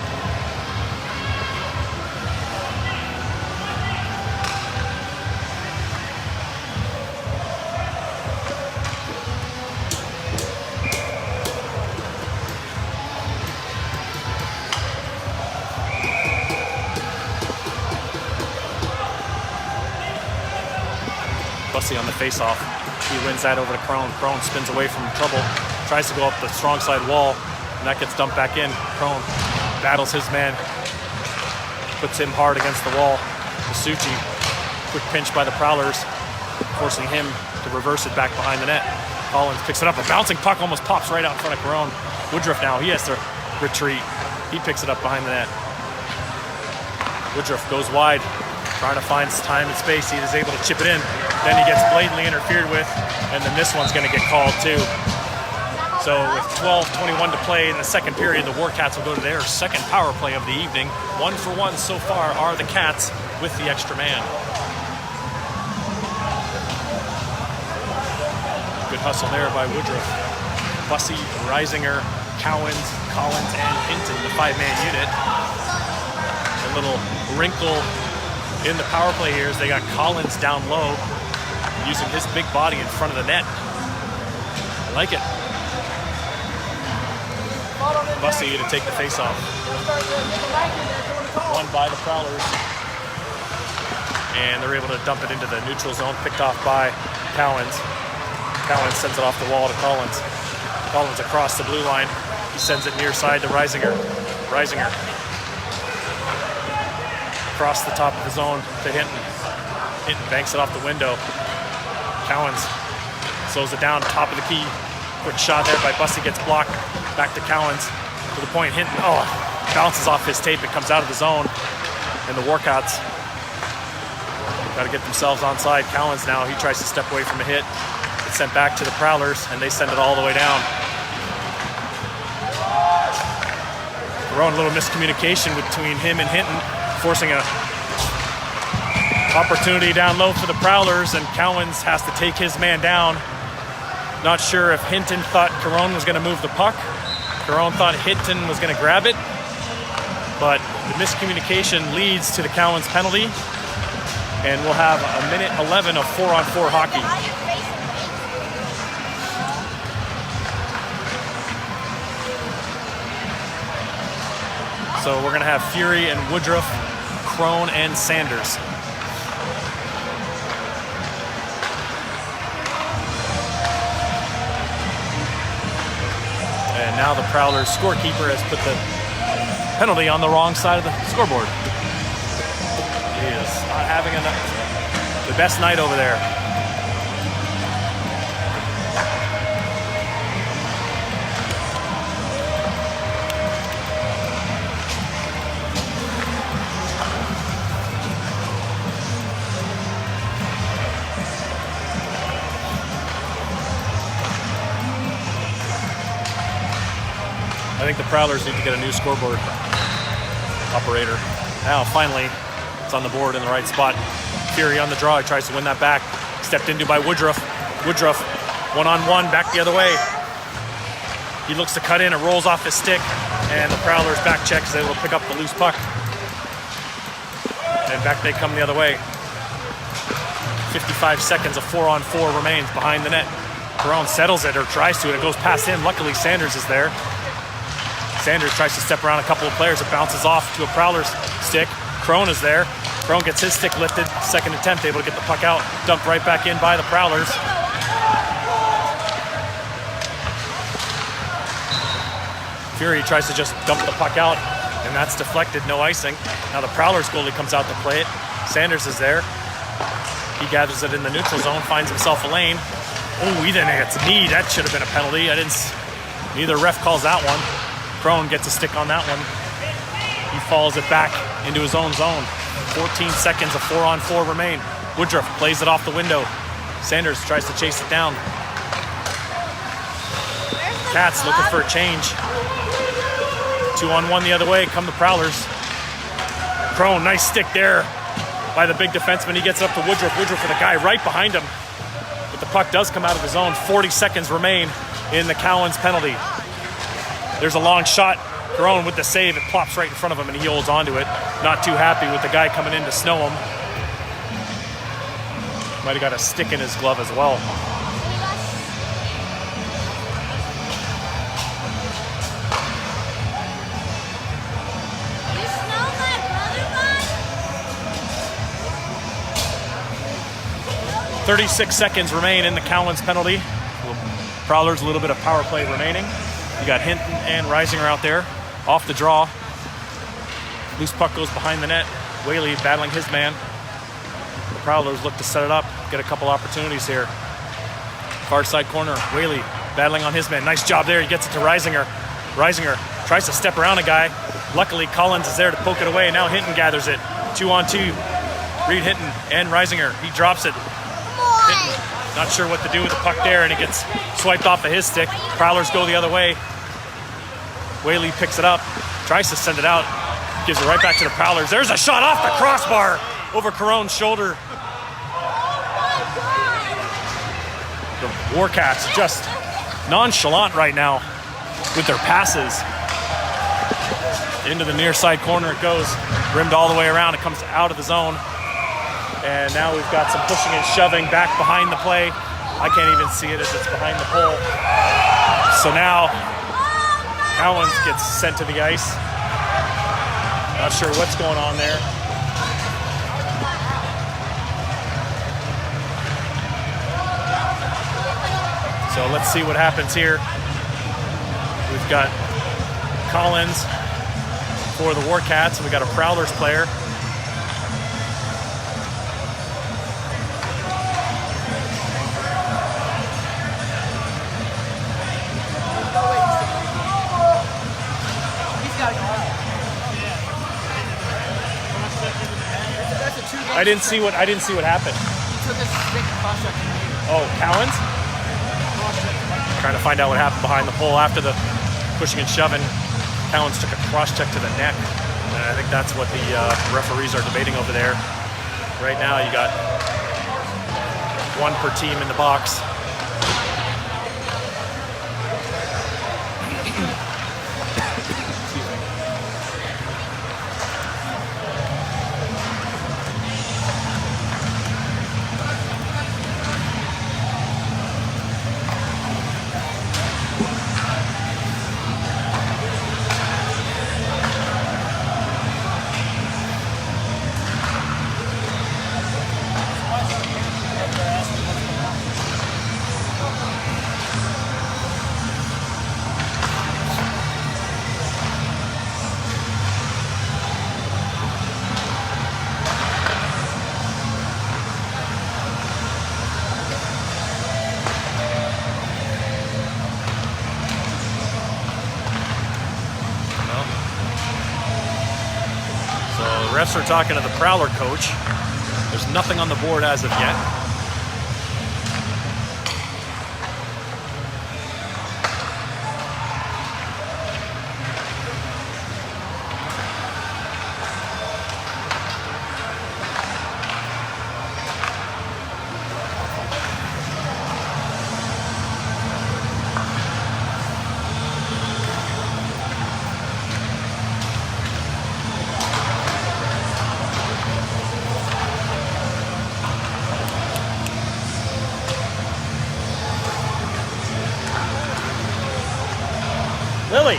Speaker 3: Bussey on the face-off. He wins that over to Crone. Crone spins away from trouble, tries to go up the strong side wall, and that gets dumped back in. Crone battles his man, puts him hard against the wall. Masucci, quick pinch by the Prowlers, forcing him to reverse it back behind the net. Collins picks it up. A bouncing puck almost pops right out in front of Crone. Woodruff now, he has to retreat. He picks it up behind the net. Woodruff goes wide, trying to find time and space. He is able to chip it in. Then he gets blatantly interfered with, and then this one's going to get called too. So with 12:21 to play in the second period, the Warcats will go to their second power play of the evening. 1-for-1 so far are the Cats with the extra man. Good hustle there by Woodruff. Bussey, Reisinger, Cowens, Collins, and Hinton, the five-man unit. A little wrinkle in the power play here is they got Collins down low, using his big body in front of the net. I like it. Bussey to take the face-off. Won by the Prowlers. And they're able to dump it into the neutral zone, picked off by Cowens. Cowens sends it off the wall to Collins. Collins across the blue line. He sends it near side to Reisinger. Reisinger. Across the top of the zone to Hinton. Hinton banks it off the window. Cowens slows it down, top of the key. Quick shot there by Bussey, gets blocked. Back to Cowens. To the point, Hinton, bounces off his tape. It comes out of the zone. And the Warcats got to get themselves onside. Cowens now, he tries to step away from a hit. It's sent back to the Prowlers, and they send it all the way down. A little miscommunication between him and Hinton, forcing a opportunity down low for the Prowlers, and Cowens has to take his man down. Not sure if Hinton thought Caron was going to move the puck. Caron thought Hinton was going to grab it, but the miscommunication leads to the Cowens penalty, and we'll have a minute 11 of 4-on-4 hockey. So we're going to have Fury and Woodruff, Crone and Sanders. And now the Prowlers scorekeeper has put the penalty on the wrong side of the scoreboard. He is not having the best night over there. I think the Prowlers need to get a new scoreboard operator. Now, finally, it's on the board in the right spot. Fury on the draw. He tries to win that back. Stepped into by Woodruff. Woodruff, one-on-one, back the other way. He looks to cut in. It rolls off his stick. And the Prowlers back checks. They will pick up the loose puck. And back they come the other way. 55 seconds of 4-on-4 remains behind the net. Caron settles it, or tries to, and it goes past him. Luckily, Sanders is there. Sanders tries to step around a couple of players. It bounces off to a Prowler's stick. Crone is there. Crone gets his stick lifted. Second attempt, able to get the puck out. Dumped right back in by the Prowlers. Fury tries to just dump the puck out, and that's deflected, no icing. Now the Prowlers goalie comes out to play it. Sanders is there. He gathers it in the neutral zone, finds himself a lane. Oh, he then gets a knee. That should have been a penalty. Neither ref calls that one. Crone gets a stick on that one. He follows it back into his own zone. 14 seconds of 4-on-4 remain. Woodruff plays it off the window. Sanders tries to chase it down. Cats looking for a change. 2-on-1 the other way. Come the Prowlers. Crone, nice stick there by the big defenseman. He gets it up to Woodruff. Woodruff with a guy right behind him. But the puck does come out of the zone. 40 seconds remain in the Cowens penalty. There's a long shot. Caron with the save. It plops right in front of him, and he holds onto it. Not too happy with the guy coming in to snow him. Might have got a stick in his glove as well.
Speaker 5: You smell my brother, bud?
Speaker 3: 36 seconds remain in the Cowens penalty. Prowlers, a little bit of power play remaining. You got Hinton and Reisinger out there off the draw. Loose puck goes behind the net. Whaley battling his man. The Prowlers look to set it up, get a couple opportunities here. Far side corner, Whaley battling on his man. Nice job there. He gets it to Reisinger. Reisinger tries to step around a guy. Luckily, Collins is there to poke it away. Now Hinton gathers it. 2-on-2. Reed Hinton and Reisinger. He drops it. Not sure what to do with the puck there, and it gets swiped off of his stick. Prowlers go the other way. Whaley picks it up, tries to send it out, gives it right back to the Prowlers. There's a shot off the crossbar over Caron's shoulder. The Warcats just nonchalant right now with their passes. Into the near side corner it goes, rimmed all the way around. It comes out of the zone. And now we've got some pushing and shoving back behind the play. I can't even see it as it's behind the pole. So now, Cowens gets sent to the ice. Not sure what's going on there. So let's see what happens here. We've got Collins for the Warcats, and we got a Prowlers player. I didn't see what happened. Oh, Cowens? Trying to find out what happened behind the pole after the pushing and shoving. Cowens took a cross check to the neck. And I think that's what the referees are debating over there. Right now you got one per team in the box. Refs are talking to the Prowler coach. There's nothing on the board as of yet. Lily.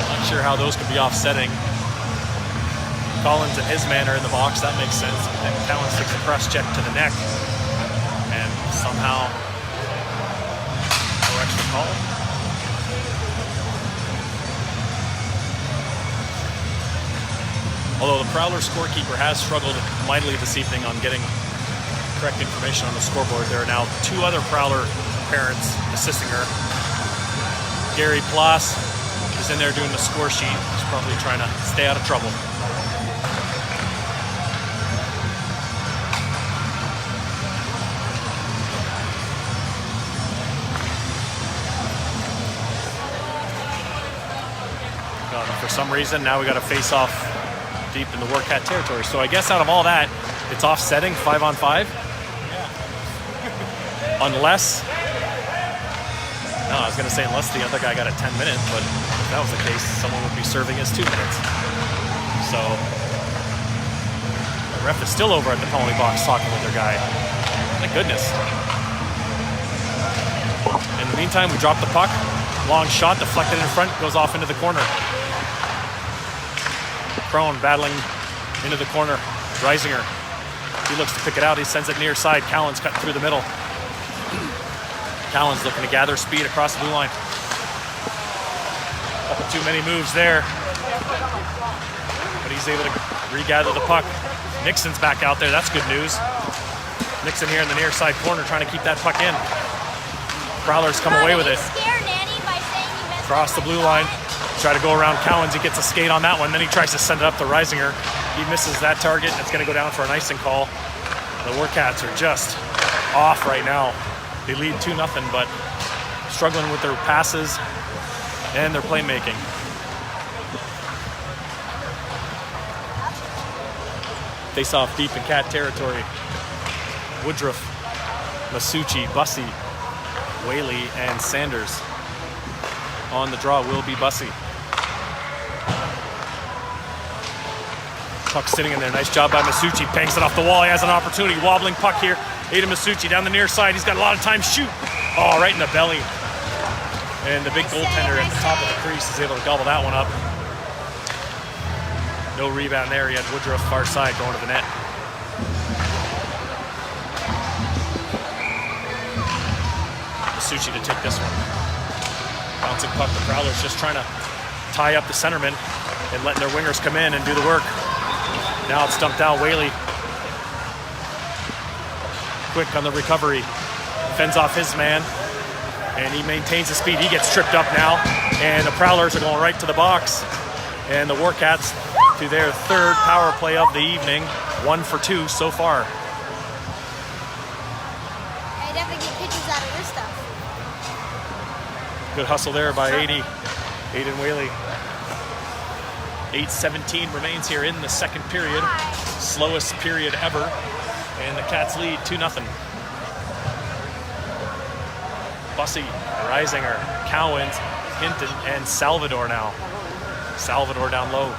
Speaker 3: Not sure how those could be offsetting. Collins and his man are in the box. That makes sense. And Collins takes a cross check to the neck. And somehow extra call. Although the Prowler scorekeeper has struggled mightily this evening on getting correct information on the scoreboard, there are now two other Prowler parents assisting her. Gary Ploss is in there doing the score sheet. He's probably trying to stay out of trouble. For some reason, now we got to face off deep in the Warcat territory. So I guess out of all that, it's offsetting 5-on-5. Yeah. Unless, no, I was going to say unless the other guy got a 10-minute, but if that was the case, someone would be serving as 2 minutes. So the ref is still over at the penalty box talking with their guy. My goodness. In the meantime, we drop the puck. Long shot, deflected in front, goes off into the corner. Crone battling into the corner. Reisinger, he looks to pick it out. He sends it near side. Cowens cutting through the middle. Cowens looking to gather speed across the blue line. Couple too many moves there. But he's able to regather the puck. Nixon's back out there. That's good news. Nixon here in the near side corner trying to keep that puck in. Prowlers come away with it. Across the blue line. Try to go around Cowens. He gets a skate on that one. Then he tries to send it up to Reisinger. He misses that target, and it's going to go down for an icing call. The Warcats are just off right now. They lead 2-0, but struggling with their passes and their playmaking. Face off deep in Cat territory. Woodruff, Masucci, Bussey, Whaley, and Sanders. On the draw will be Bussey. Puck sitting in there. Nice job by Masucci. Bangs it off the wall. He has an opportunity. Wobbling puck here. Aiden Masucci down the near side. He's got a lot of time. Shoot. Oh, right in the belly. And the big goaltender at the top of the crease is able to gobble that one up. No rebound there. He had Woodruff far side going to the net. Masucci to take this one. Bouncing puck. The Prowlers just trying to tie up the centerman and letting their wingers come in and do the work. Now it's dumped down. Whaley. Quick on the recovery. Fends off his man. And he maintains the speed. He gets tripped up now. And the Prowlers are going right to the box. And the Warcats to their third power play of the evening. 1 for 2 so far.
Speaker 5: I definitely get pictures out of this stuff.
Speaker 3: Good hustle there by Aiden Whaley. 8:17 remains here in the second period. Slowest period ever. And the Cats lead 2-0. Bussey, Reisinger, Cowens, Hinton, and Salvador now. Salvador down low.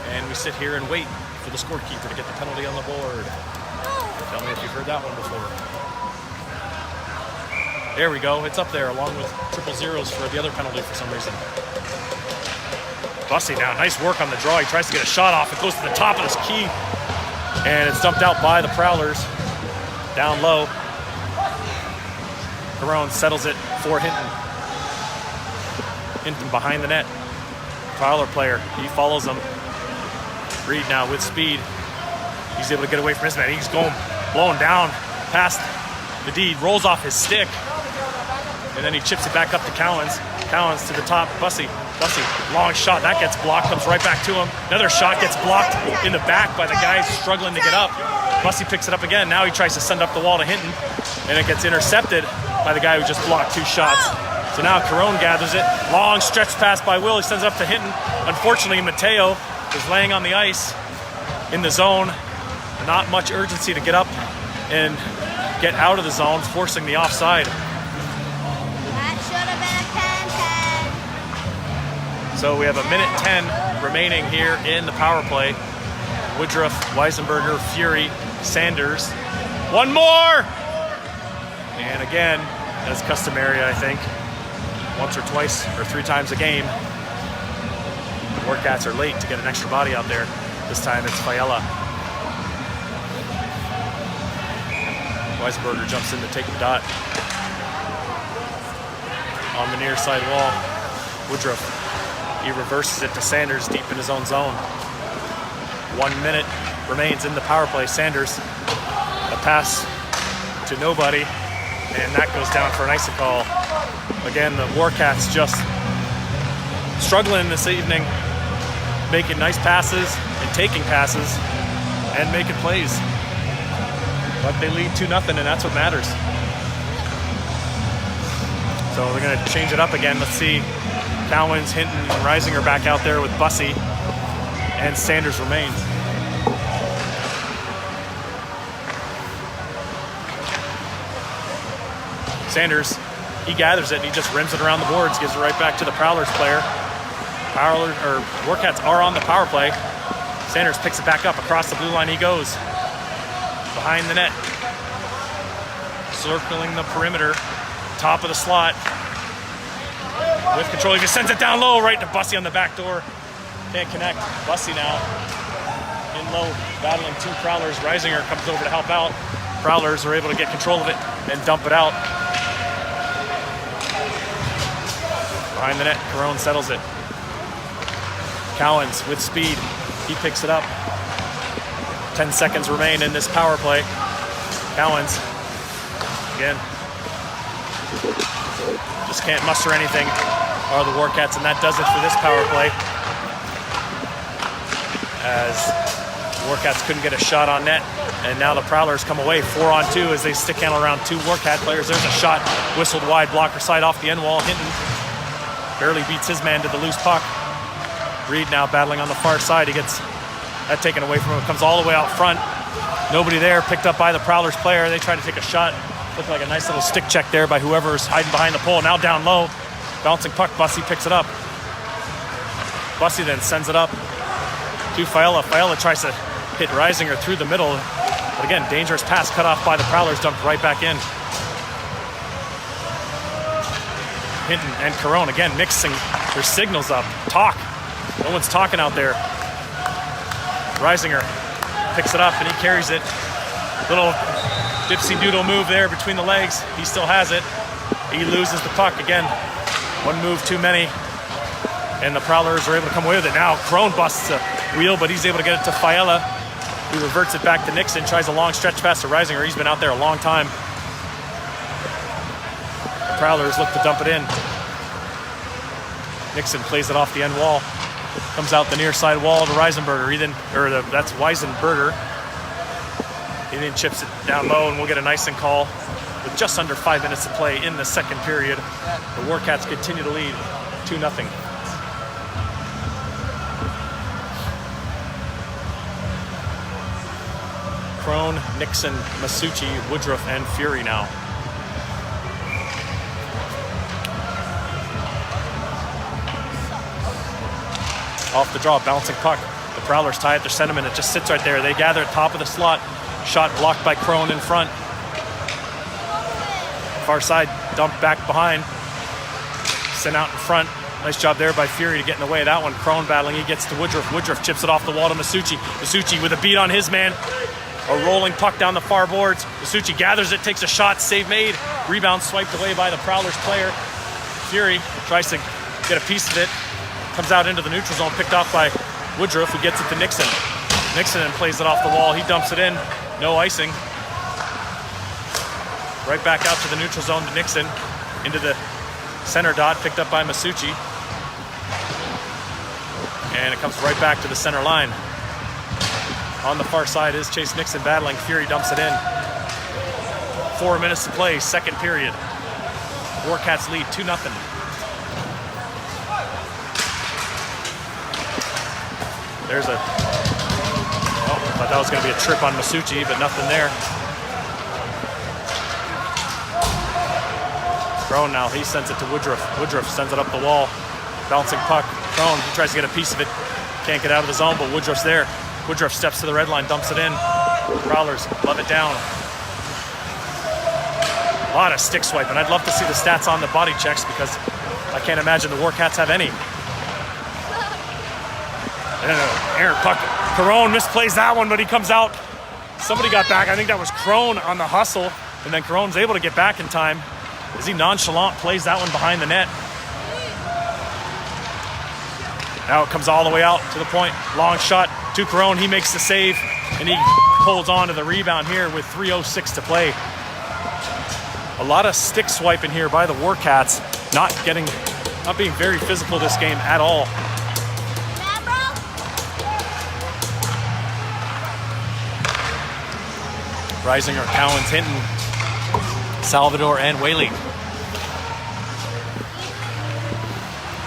Speaker 3: And we sit here and wait for the scorekeeper to get the penalty on the board. Tell me if you've heard that one before. There we go. It's up there along with 000s for the other penalty for some reason. Bussey now. Nice work on the draw. He tries to get a shot off. It goes to the top of his key. And it's dumped out by the Prowlers. Down low. Carone settles it for Hinton. Hinton behind the net. Prowler player. He follows him. Reed now with speed. He's able to get away from his man. He's going, blowing down past the D. Rolls off his stick. And then he chips it back up to Cowens. Cowens to the top. Bussey. Bussey, long shot. That gets blocked. Comes right back to him. Another shot gets blocked in the back by the guys struggling to get up. Bussey picks it up again. Now he tries to send up the wall to Hinton. And it gets intercepted by the guy who just blocked 2 shots. So now Carone gathers it. Long stretch pass by Will. He sends it up to Hinton. Unfortunately, Mateo is laying on the ice in the zone. Not much urgency to get up and get out of the zone, forcing the offside.
Speaker 5: That should have been a 10-10.
Speaker 3: So we have 1:10 remaining here in the power play. Woodruff, Weisenberger, Fury, Sanders. One more! And again, as customary, I think, once or twice or 3 times a game, the Warcats are late to get an extra body out there. This time it's Fiala. Weisenberger jumps in to take the dot. On the near side wall, Woodruff. He reverses it to Sanders deep in his own zone. 1 minute remains in the power play. Sanders, a pass to nobody, and that goes down for an icing call. Again, the Warcats just struggling this evening, making nice passes and taking passes and making plays. But they lead 2-0, and that's what matters. So they're going to change it up again. Let's see. Cowens, Hinton, and Reisinger back out there with Bussey, and Sanders remains. Sanders, he gathers it, and he just rims it around the boards, gives it right back to the Prowlers player. Warcats are on the power play. Sanders picks it back up. Across the blue line he goes. Behind the net. Circling the perimeter. Top of the slot. With control, he just sends it down low right to Bussey on the back door. Can't connect. Bussey now in low, battling 2 Prowlers. Reisinger comes over to help out. Prowlers are able to get control of it and dump it out. Behind the net, Carone settles it. Cowens with speed. He picks it up. 10 seconds remain in this power play. Cowens, again, just can't muster anything, are the Warcats, and that does it for this power play. As Warcats couldn't get a shot on net, and now the Prowlers come away 4-on-2 as they stick handle around 2 Warcat players. There's a shot, whistled wide, blocker side off the end wall. Hinton barely beats his man to the loose puck. Reed now battling on the far side. He gets that taken away from him. Comes all the way out front. Nobody there, picked up by the Prowlers player. They try to take a shot. Looked like a nice little stick check there by whoever's hiding behind the pole. Now down low, bouncing puck. Bussy picks it up. Bussy then sends it up to Fiala. Fiala tries to hit Reisinger through the middle. But again, dangerous pass cut off by the Prowlers, dumped right back in. Hinton and Carone again mixing their signals up. Talk. No one's talking out there. Reisinger picks it up and he carries it. Little dipsy doodle move there between the legs. He still has it. He loses the puck again. One move too many. And the Prowlers are able to come away with it. Now Carone busts a wheel, but he's able to get it to Fiala, who reverts it back to Nixon. Tries a long stretch pass to Reisinger. He's been out there a long time. The Prowlers look to dump it in. Nixon plays it off the end wall. Comes out the near side wall to Reisenberger. That's Weisenberger. He then chips it down low, and we'll get an icing call with just under 5 minutes to play in the second period. The Warcats continue to lead 2-0. Crone, Nixon, Masucci, Woodruff, and Fury now. Off the draw, bouncing puck. The Prowlers tie at their sentiment. It just sits right there. They gather at top of the slot. Shot blocked by Crone in front. Far side, dumped back behind. Sent out in front. Nice job there by Fury to get in the way of that one. Crone battling, he gets to Woodruff. Woodruff chips it off the wall to Masucci. Masucci with a beat on his man. A rolling puck down the far boards. Masucci gathers it, takes a shot, save made. Rebound swiped away by the Prowlers player. Fury tries to get a piece of it. Comes out into the neutral zone, picked off by Woodruff, who gets it to Nixon. Nixon then plays it off the wall. He dumps it in. No icing. Right back out to the neutral zone to Nixon. Into the center dot, picked up by Masucci. And it comes right back to the center line. On the far side is Chase Nixon battling. Fury dumps it in. 4 minutes to play, second period. Warcats lead 2-0. There's a, I thought that was going to be a trip on Masucci, but nothing there. Crone now, he sends it to Woodruff. Woodruff sends it up the wall. Bouncing puck. Crone, he tries to get a piece of it. Can't get out of the zone, but Woodruff's there. Woodruff steps to the red line, dumps it in. Prowlers love it down. A lot of stick swiping. I'd love to see the stats on the body checks because I can't imagine the Warcats have any. Aaron puck. Carone misplays that one, but he comes out. Somebody got back. I think that was Crone on the hustle, and then Carone's able to get back in time as he nonchalant plays that one behind the net. Now it comes all the way out to the point. Long shot to Carone. He makes the save, and he holds on to the rebound here with 3:06 to play. A lot of stick swiping here by the Warcats. Not being very physical this game at all. Reisinger, Cowens, Hinton, Salvador, and Whaley.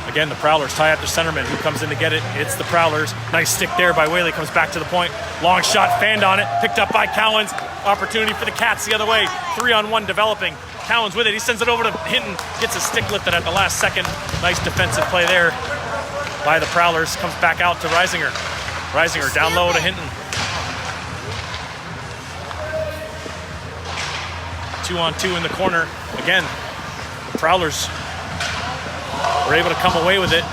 Speaker 3: Again, the Prowlers tie up their centerman. Who comes in to get it? It's the Prowlers. Nice stick there by Whaley. Comes back to the point. Long shot, fanned on it. Picked up by Cowens. Opportunity for the Cats the other way. 3-on-1 developing. Cowens with it. He sends it over to Hinton. Gets a stick lifted at the last second. Nice defensive play there by the Prowlers. Comes back out to Reisinger. Reisinger down low to Hinton. 2-on-2 in the corner. Again, the Prowlers were able to come away with it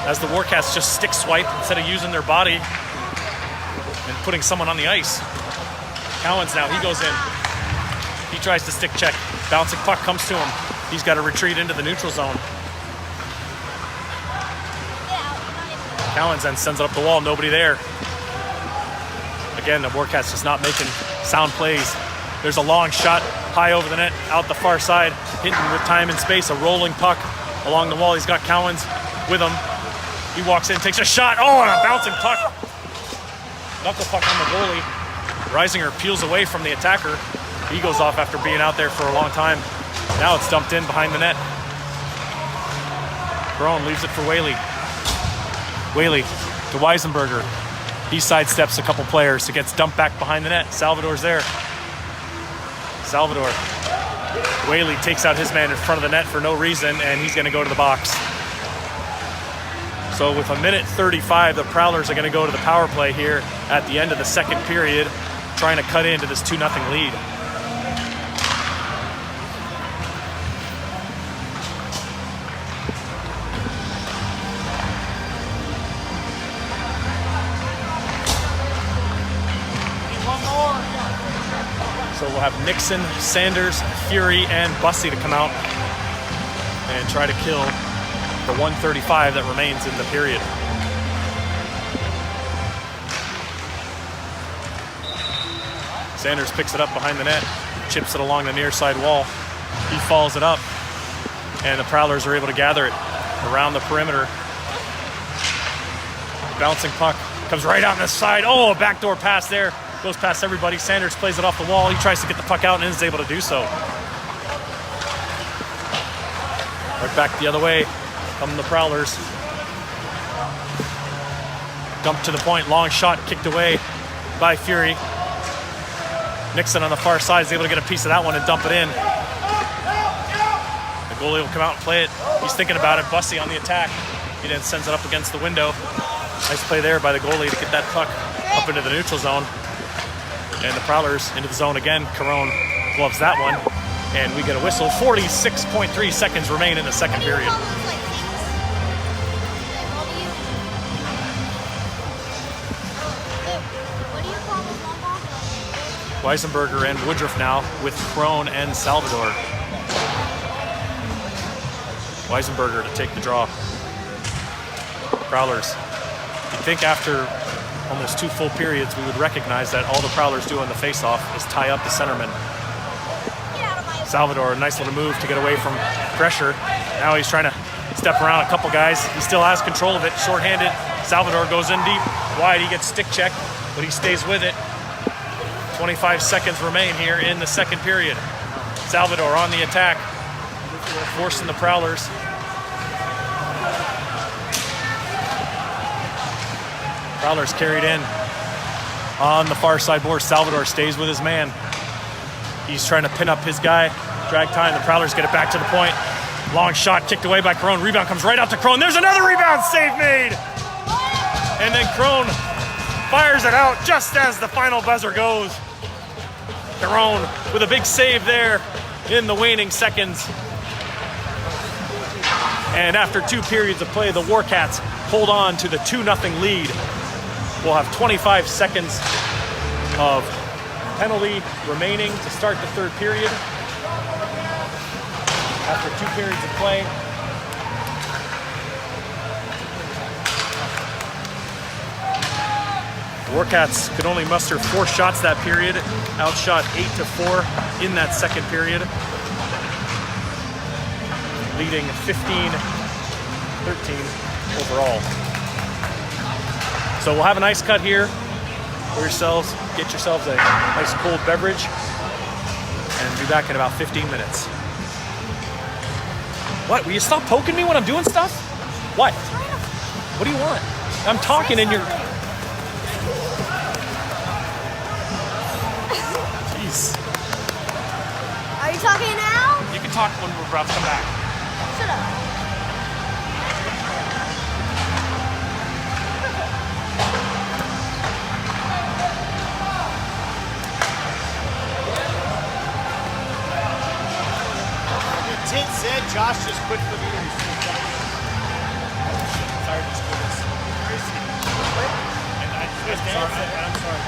Speaker 3: as the Warcats just stick swipe instead of using their body and putting someone on the ice. Cowens now, he goes in. He tries to stick check. Bouncing puck comes to him. He's got to retreat into the neutral zone. Cowens then sends it up the wall, nobody there. Again, the Warcats just not making sound plays. There's a long shot high over the net, out the far side, hitting with time and space, a rolling puck along the wall. He's got Cowens with him. He walks in, takes a shot. Oh, and a bouncing puck. Knuckle puck on the goalie. Reisinger peels away from the attacker. He goes off after being out there for a long time. Now it's dumped in behind the net. Crone leaves it for Whaley. Whaley to Weisenberger. He sidesteps a couple players. It gets dumped back behind the net. Salvador's there. Salvador. Whaley takes out his man in front of the net for no reason, and he's going to go to the box. So with 1:35, the Prowlers are going to go to the power play here at the end of the second period, trying to cut into this 2-0 lead. So we'll have Nixon, Sanders, Fury, and Bussey to come out and try to kill the 1:35 that remains in the period. Sanders picks it up behind the net, chips it along the near side wall. He follows it up, and the Prowlers are able to gather it around the perimeter. Bouncing puck comes right out on the side. Oh, a backdoor pass there. Goes past everybody. Sanders plays it off the wall. He tries to get the puck out and is able to do so. Right back the other way come the Prowlers. Dumped to the point. Long shot kicked away by Fury. Nixon on the far side is able to get a piece of that one and dump it in. The goalie will come out and play it. He's thinking about it. Bussey on the attack. He then sends it up against the window. Nice play there by the goalie to get that puck up into the neutral zone. And the Prowlers into the zone again. Carone gloves that one. And we get a whistle. 46.3 seconds remain in the second period.
Speaker 5: What do you call those long balls?
Speaker 3: Weisenberger and Woodruff now with Crone and Salvador. Weisenberger to take the draw. Prowlers. You'd think after almost 2 full periods we would recognize that all the Prowlers do on the face-off is tie up the centerman. Salvador, a nice little move to get away from pressure. Now he's trying to step around a couple guys. He still has control of it, shorthanded. Salvador goes in deep, wide. He gets stick checked, but he stays with it. 25 seconds remain here in the second period. Salvador on the attack, forcing the Prowlers. Prowlers carried in on the far side board. Salvador stays with his man. He's trying to pin up his guy, drag time. The Prowlers get it back to the point. Long shot kicked away by Crone. Rebound comes right out to Crone. There's another rebound save made. And then Crone fires it out just as the final buzzer goes. Crone with a big save there in the waning seconds. And after 2 periods of play, the Warcats hold on to the 2-0 lead. We'll have 25 seconds of penalty remaining to start the third period. After 2 periods of play, the Warcats could only muster 4 shots that period, outshot 8-4 in that second period, leading 15-13 overall. So we'll have an ice cut here for yourselves. Get yourselves a nice cold beverage and be back in about 15 minutes. What? Will you stop poking me when I'm doing stuff? What? What do you want? I'm talking in your... Jeez.
Speaker 5: Are you talking now?
Speaker 3: You can talk when we're about to come back.
Speaker 5: Shut up.
Speaker 2: Tit said Josh just quit for the year. Sorry, just quit this. And I'm sorry.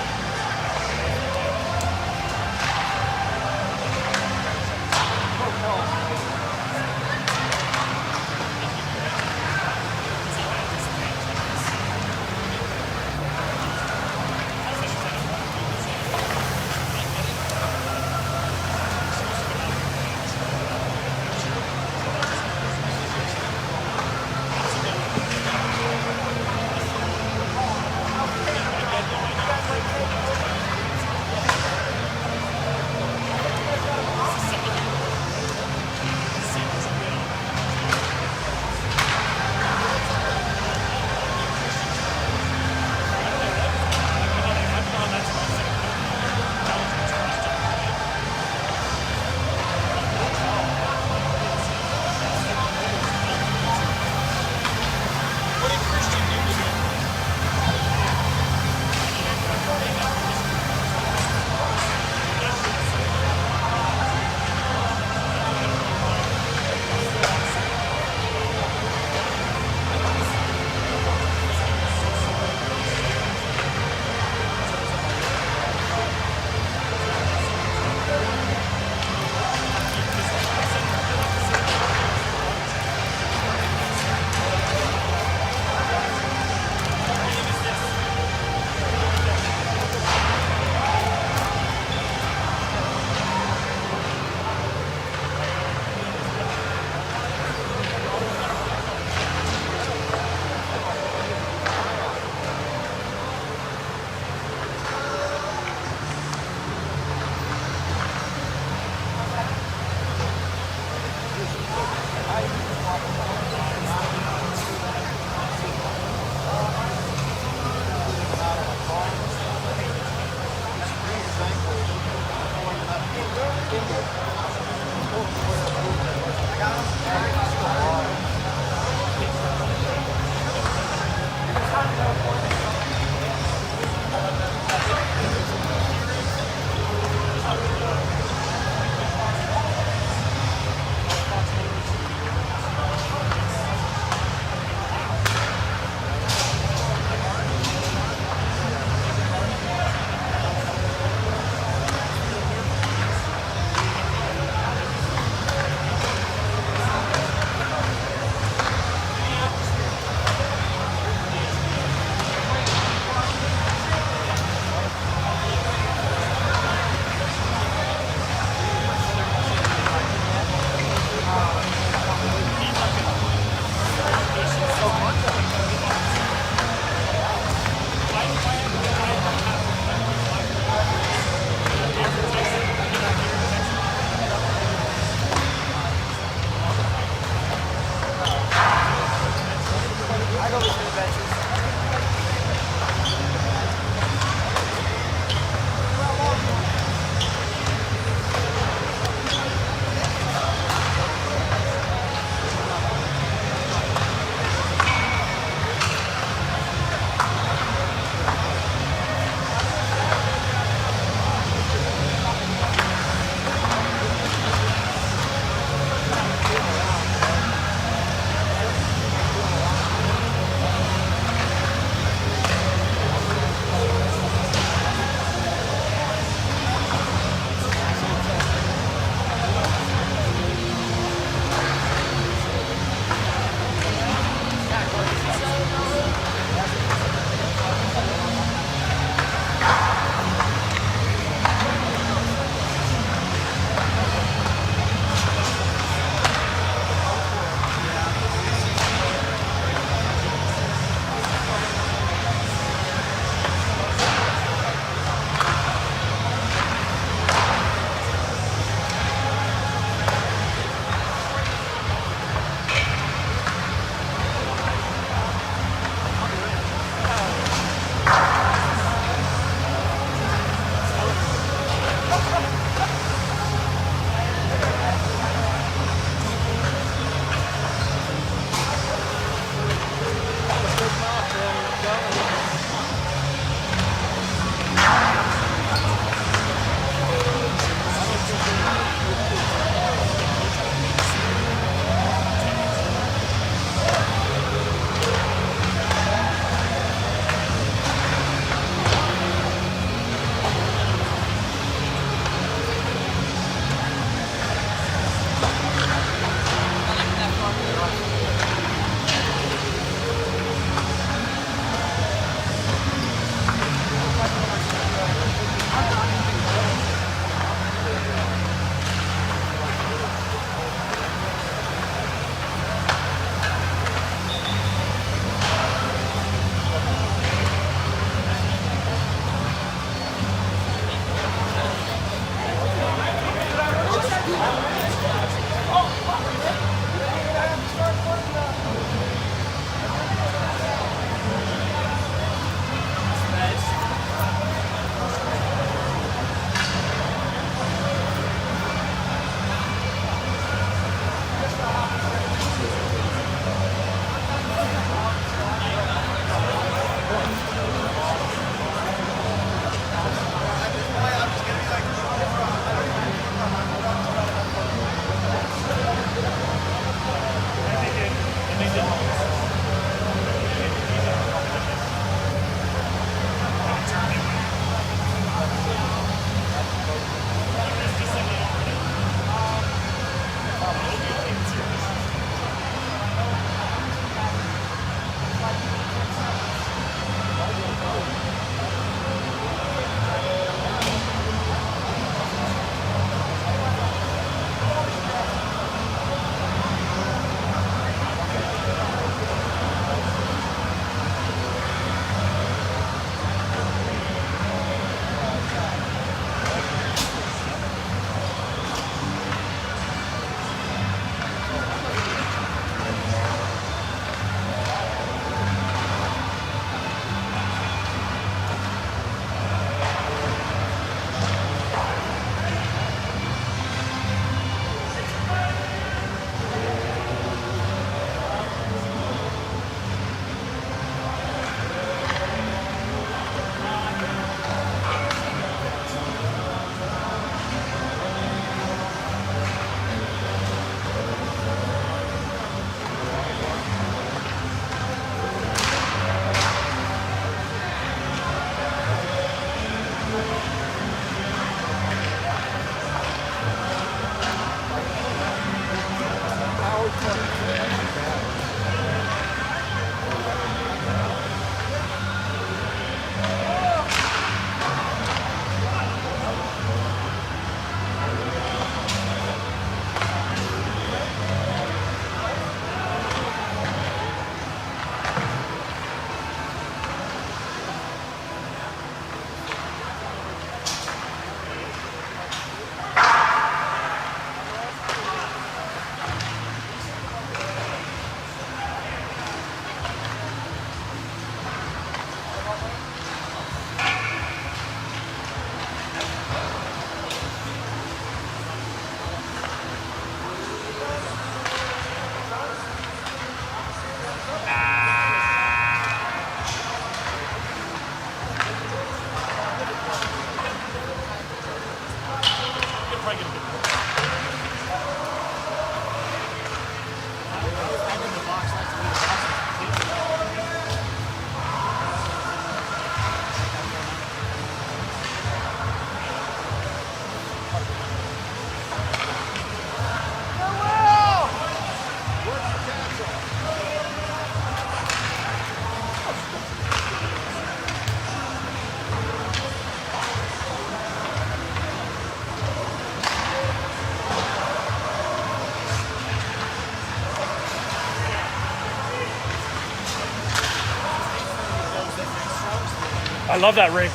Speaker 2: I love that rink.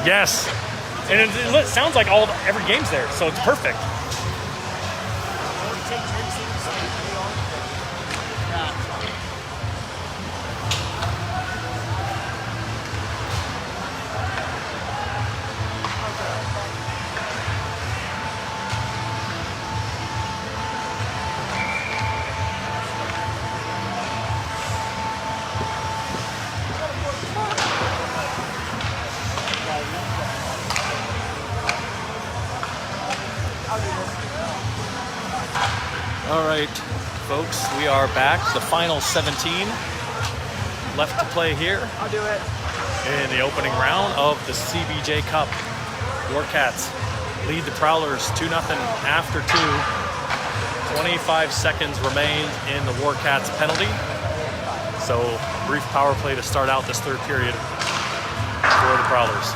Speaker 2: Yes. And it sounds like every game's there, so it's perfect.
Speaker 3: All right, folks, we are back. The final 17 left to play here.
Speaker 4: I'll do it.
Speaker 3: In the opening round of the CBJ Cup. Warcats lead the Prowlers 2-0 after 2. 25 seconds remain in the Warcats penalty. So brief power play to start out this third period for the Prowlers.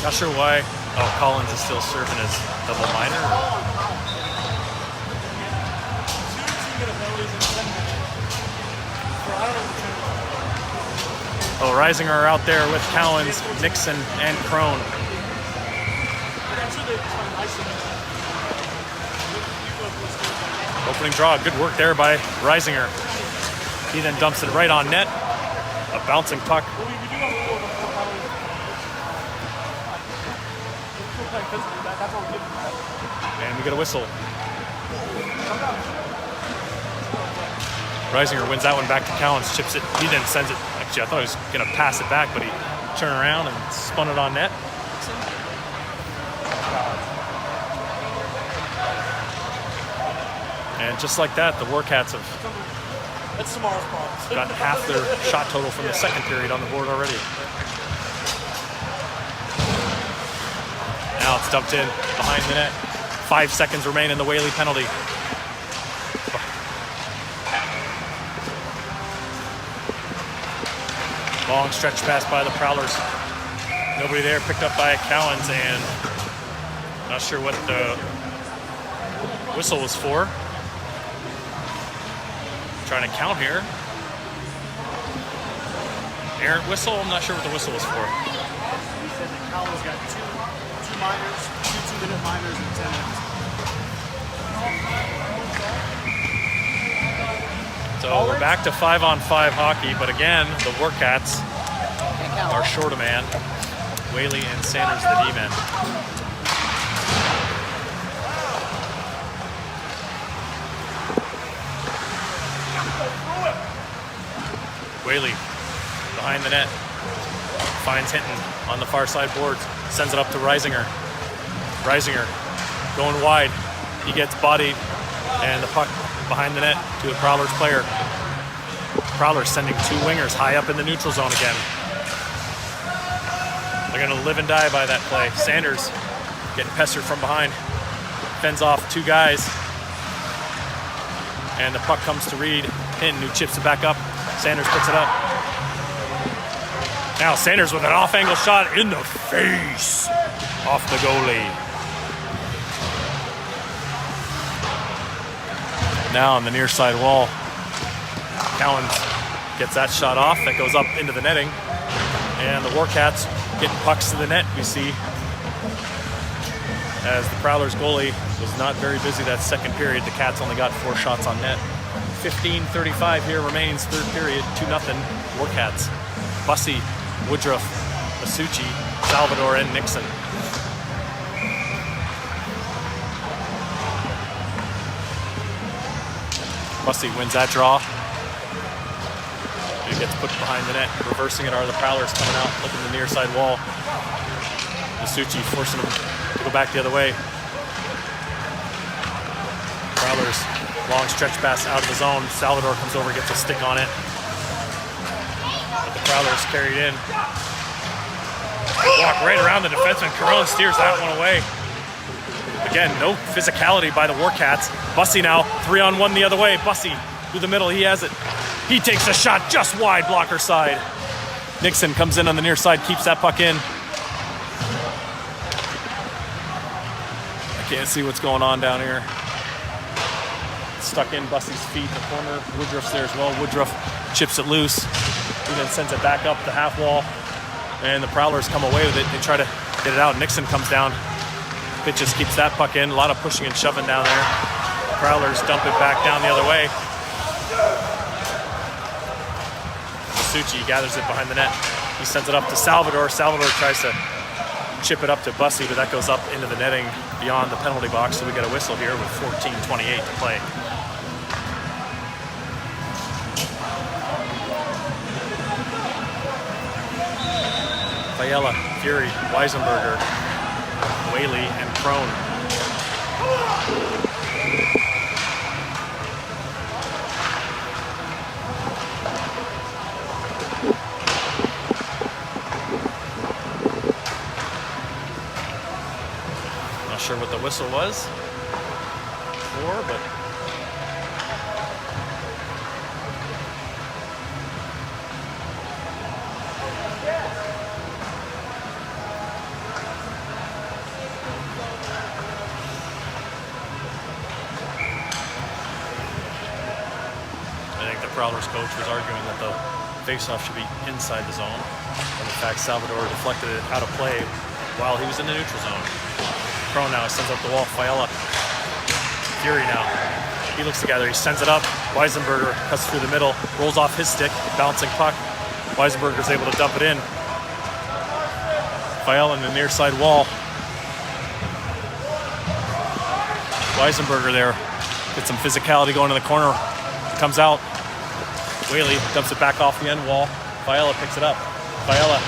Speaker 3: Not sure why. Oh, Collins is still serving as double minor. Oh, Risinger are out there with Cowens, Nixon, and Crone. Opening draw, good work there by Risinger. He then dumps it right on net. A bouncing puck. And we get a whistle. Risinger wins that one back to Cowens, chips it. He then sends it. Actually, I thought he was going to pass it back, but he turned around and spun it on net. And just like that, the Warcats have gotten half their shot total from the second period on the board already. Now it's dumped in behind the net. 5 seconds remain in the Whaley penalty. Long stretch pass by the Prowlers. Nobody there, picked up by Cowens, and not sure what the whistle was for. Trying to count here. Errant whistle, I'm not sure what the whistle was for.
Speaker 2: He said that Cowens got two minors, two 2-minute minors in 10 minutes.
Speaker 3: So we're back to 5-on-5 hockey, but again, the Warcats are short a man. Whaley and Sanders, the D-men. Whaley behind the net, finds Hinton on the far side boards, sends it up to Risinger. Risinger going wide, he gets bodied, and the puck behind the net to a Prowlers player. Prowlers sending two wingers high up in the neutral zone again. They're going to live and die by that play. Sanders getting pestered from behind, fends off two guys, and the puck comes to Reed. Hinton, who chips it back up. Sanders puts it up. Now Sanders with an off-angle shot in the face off the goalie. Now on the near side wall, Cowens gets that shot off. That goes up into the netting. And the Warcats getting pucks to the net, we see, as the Prowlers goalie was not very busy that second period. The Cats only got 4 shots on net. 15:35 here remains, third period, 2-0 Warcats. Bussey, Woodruff, Masucci, Salvador, and Nixon. Bussey wins that draw. It gets put behind the net. Reversing it are the Prowlers coming out, looking at the near side wall. Masucci forcing him to go back the other way. Prowlers, long stretch pass out of the zone. Salvador comes over, gets a stick on it. But the Prowlers carried in. Walk right around the defenseman. Carone steers that one away. Again, no physicality by the Warcats. Bussy now, 3-on-1 the other way. Bussy through the middle, he has it. He takes a shot just wide, blocker side. Nixon comes in on the near side, keeps that puck in. I can't see what's going on down here. Stuck in Bussy's feet in the corner. Woodruff's there as well. Woodruff chips it loose. He then sends it back up the half wall. And the Prowlers come away with it. They try to get it out. Nixon comes down. Pitches, keeps that puck in. A lot of pushing and shoving down there. Prowlers dump it back down the other way. Suchi gathers it behind the net. He sends it up to Salvador. Salvador tries to chip it up to Bussy, but that goes up into the netting beyond the penalty box. So we get a whistle here with 14:28 to play. Fiala, Fury, Weisenberger, Whaley, and Crone. Not sure what the whistle was for, but Prowlers coach was arguing that the faceoff should be inside the zone. And in fact, Salvador deflected it out of play while he was in the neutral zone. Crone now sends up the wall. Fiala. Fury now. He looks together. He sends it up. Weisenberger cuts through the middle, rolls off his stick, bouncing puck. Weisenberger's able to dump it in. Fiala in the near side wall. Weisenberger there. Get some physicality going in the corner. Comes out. Whaley dumps it back off the end wall. Fiala picks it up. Fiala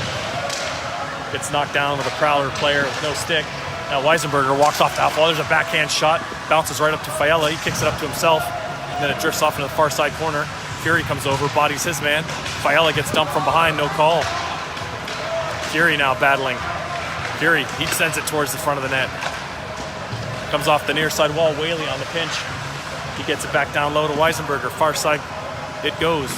Speaker 3: gets knocked down with a Prowler player with no stick. Now Weisenberger walks off the half wall. There's a backhand shot. Bounces right up to Fiala. He kicks it up to himself. And then it drifts off into the far side corner. Fury comes over, bodies his man. Fiala gets dumped from behind, no call. Fury now battling. Fury, he sends it towards the front of the net. Comes off the near side wall. Whaley on the pinch. He gets it back down low to Weisenberger. Far side. It goes.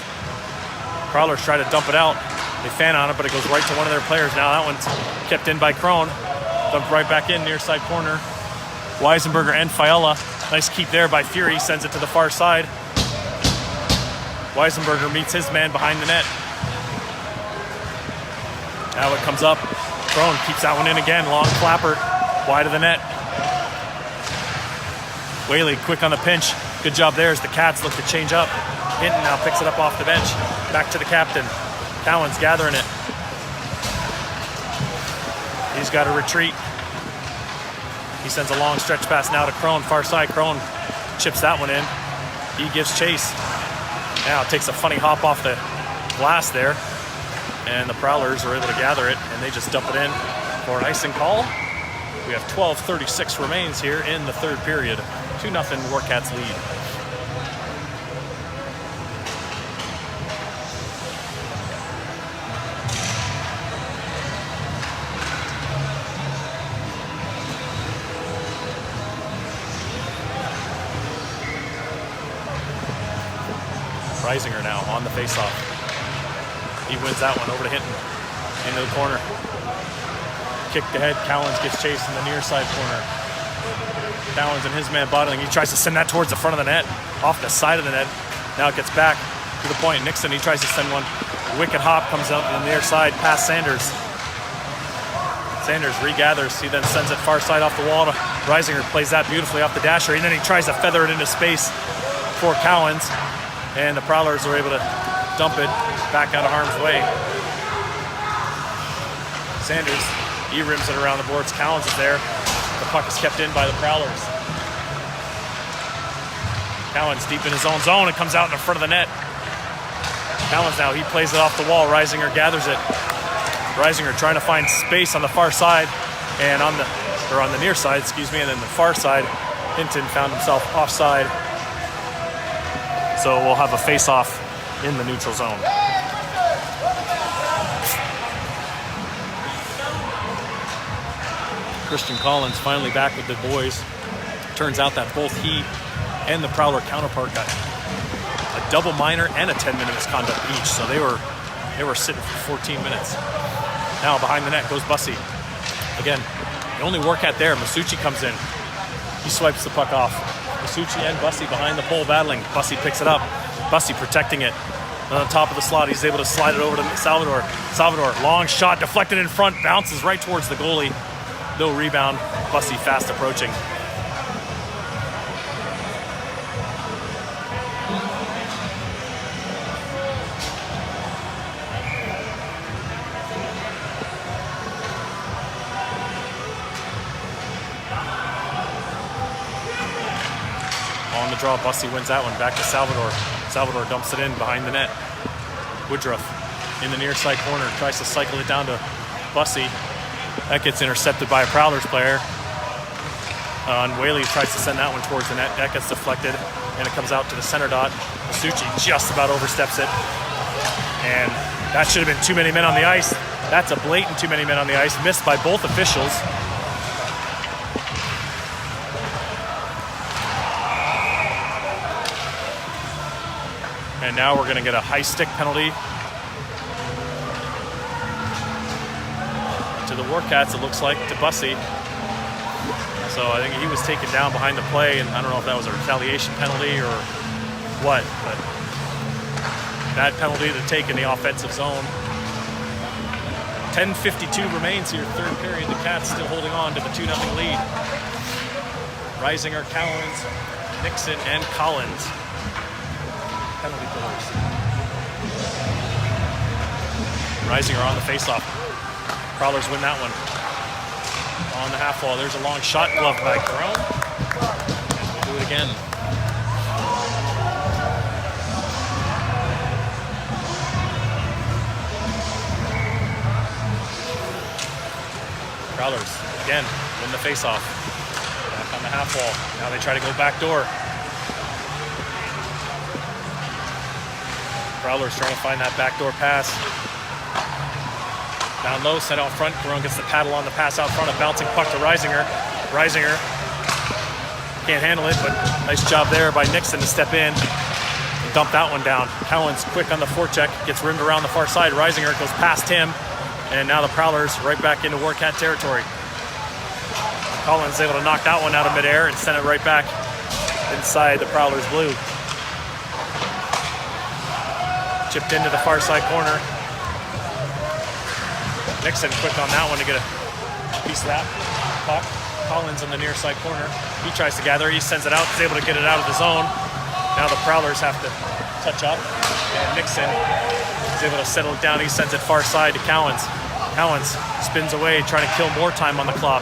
Speaker 3: Prowlers try to dump it out. They fan on it, but it goes right to one of their players. Now that one's kept in by Crone. Dumped right back in, near side corner. Weisenberger and Fiala. Nice keep there by Fury. Sends it to the far side. Weisenberger meets his man behind the net. Now it comes up. Crone keeps that one in again. Long flapper. Wide of the net. Whaley quick on the pinch. Good job there as the Cats look to change up. Hinton now picks it up off the bench. Back to the captain. Cowan's gathering it. He's got to retreat. He sends a long stretch pass now to Crone. Far side, Crone chips that one in. He gives chase. Now takes a funny hop off the glass there. And the Prowlers are able to gather it, and they just dump it in for an icing call. We have 12:36 remains here in the third period. 2-0 Warcats lead. Reisinger now on the faceoff. He wins that one over to Hinton. Into the corner. Kicked ahead. Cowens gets chased in the near side corner. Cowens and his man bottling. He tries to send that towards the front of the net. Off the side of the net. Now it gets back to the point. Nixon, he tries to send one. Wicked hop comes out on the near side past Sanders. Sanders regathers. He then sends it far side off the wall. Reisinger plays that beautifully off the dasher. And then he tries to feather it into space for Cowens. And the Prowlers are able to dump it back out of harm's way. Sanders, he rims it around the boards. Cowens is there. The puck is kept in by the Prowlers. Cowens deep in his own zone and comes out in the front of the net. Cowens now, he plays it off the wall. Reisinger gathers it. Reisinger trying to find space on the far side and on the near side, and then the far side, Hinton found himself offside. So we'll have a face-off in the neutral zone. Christian Collins finally back with the boys. Turns out that both he and the Prowler counterpart got a double minor and a 10-minute misconduct each, so they were sitting for 14 minutes. Now behind the net goes Bussy. Again, the only Warcat there, Masucci comes in. He swipes the puck off. Masucci and Bussy behind the pole battling. Bussy picks it up. Bussy protecting it. On the top of the slot, he's able to slide it over to Salvador. Salvador, long shot, deflected in front, bounces right towards the goalie. No rebound. Bussy fast approaching. On the draw, Bussy wins that one. Back to Salvador. Salvador dumps it in behind the net. Woodruff in the near side corner tries to cycle it down to Bussy. That gets intercepted by a Prowlers player. And Whaley tries to send that one towards the net. That gets deflected, and it comes out to the center dot. Masucci just about oversteps it. And that should have been too many men on the ice. That's a blatant too many men on the ice, missed by both officials. And now we're going to get a high stick penalty to the Warcats, it looks like, to Bussy. So I think he was taken down behind the play, and I don't know if that was a retaliation penalty or what, but bad penalty to take in the offensive zone. 10:52 remains here, third period. The Cats still holding on to the 2-0 lead. Reisinger, Collins, Nixon, and Collins. Penalty killers. Reisinger on the faceoff. Prowlers win that one. On the half wall, there's a long shot gloved by Carone. And we'll do it again. Prowlers again win the faceoff. Back on the half wall. Now they try to go back door. Prowlers trying to find that backdoor pass. Down low, set out front. Carone gets the paddle on the pass out front. A bouncing puck to Reisinger. Reisinger can't handle it, but nice job there by Nixon to step in and dump that one down. Collins quick on the forecheck, gets rimmed around the far side. Reisinger goes past him, and now the Prowlers right back into Warcat territory. Collins able to knock that one out of midair and send it right back inside the Prowlers blue. Chipped into the far side corner. Nixon quick on that one to get a piece of that puck. Collins in the near side corner. He tries to gather, he sends it out, he's able to get it out of the zone. Now the Prowlers have to touch up, and Nixon is able to settle it down. He sends it far side to Collins. Collins spins away, trying to kill more time on the clock.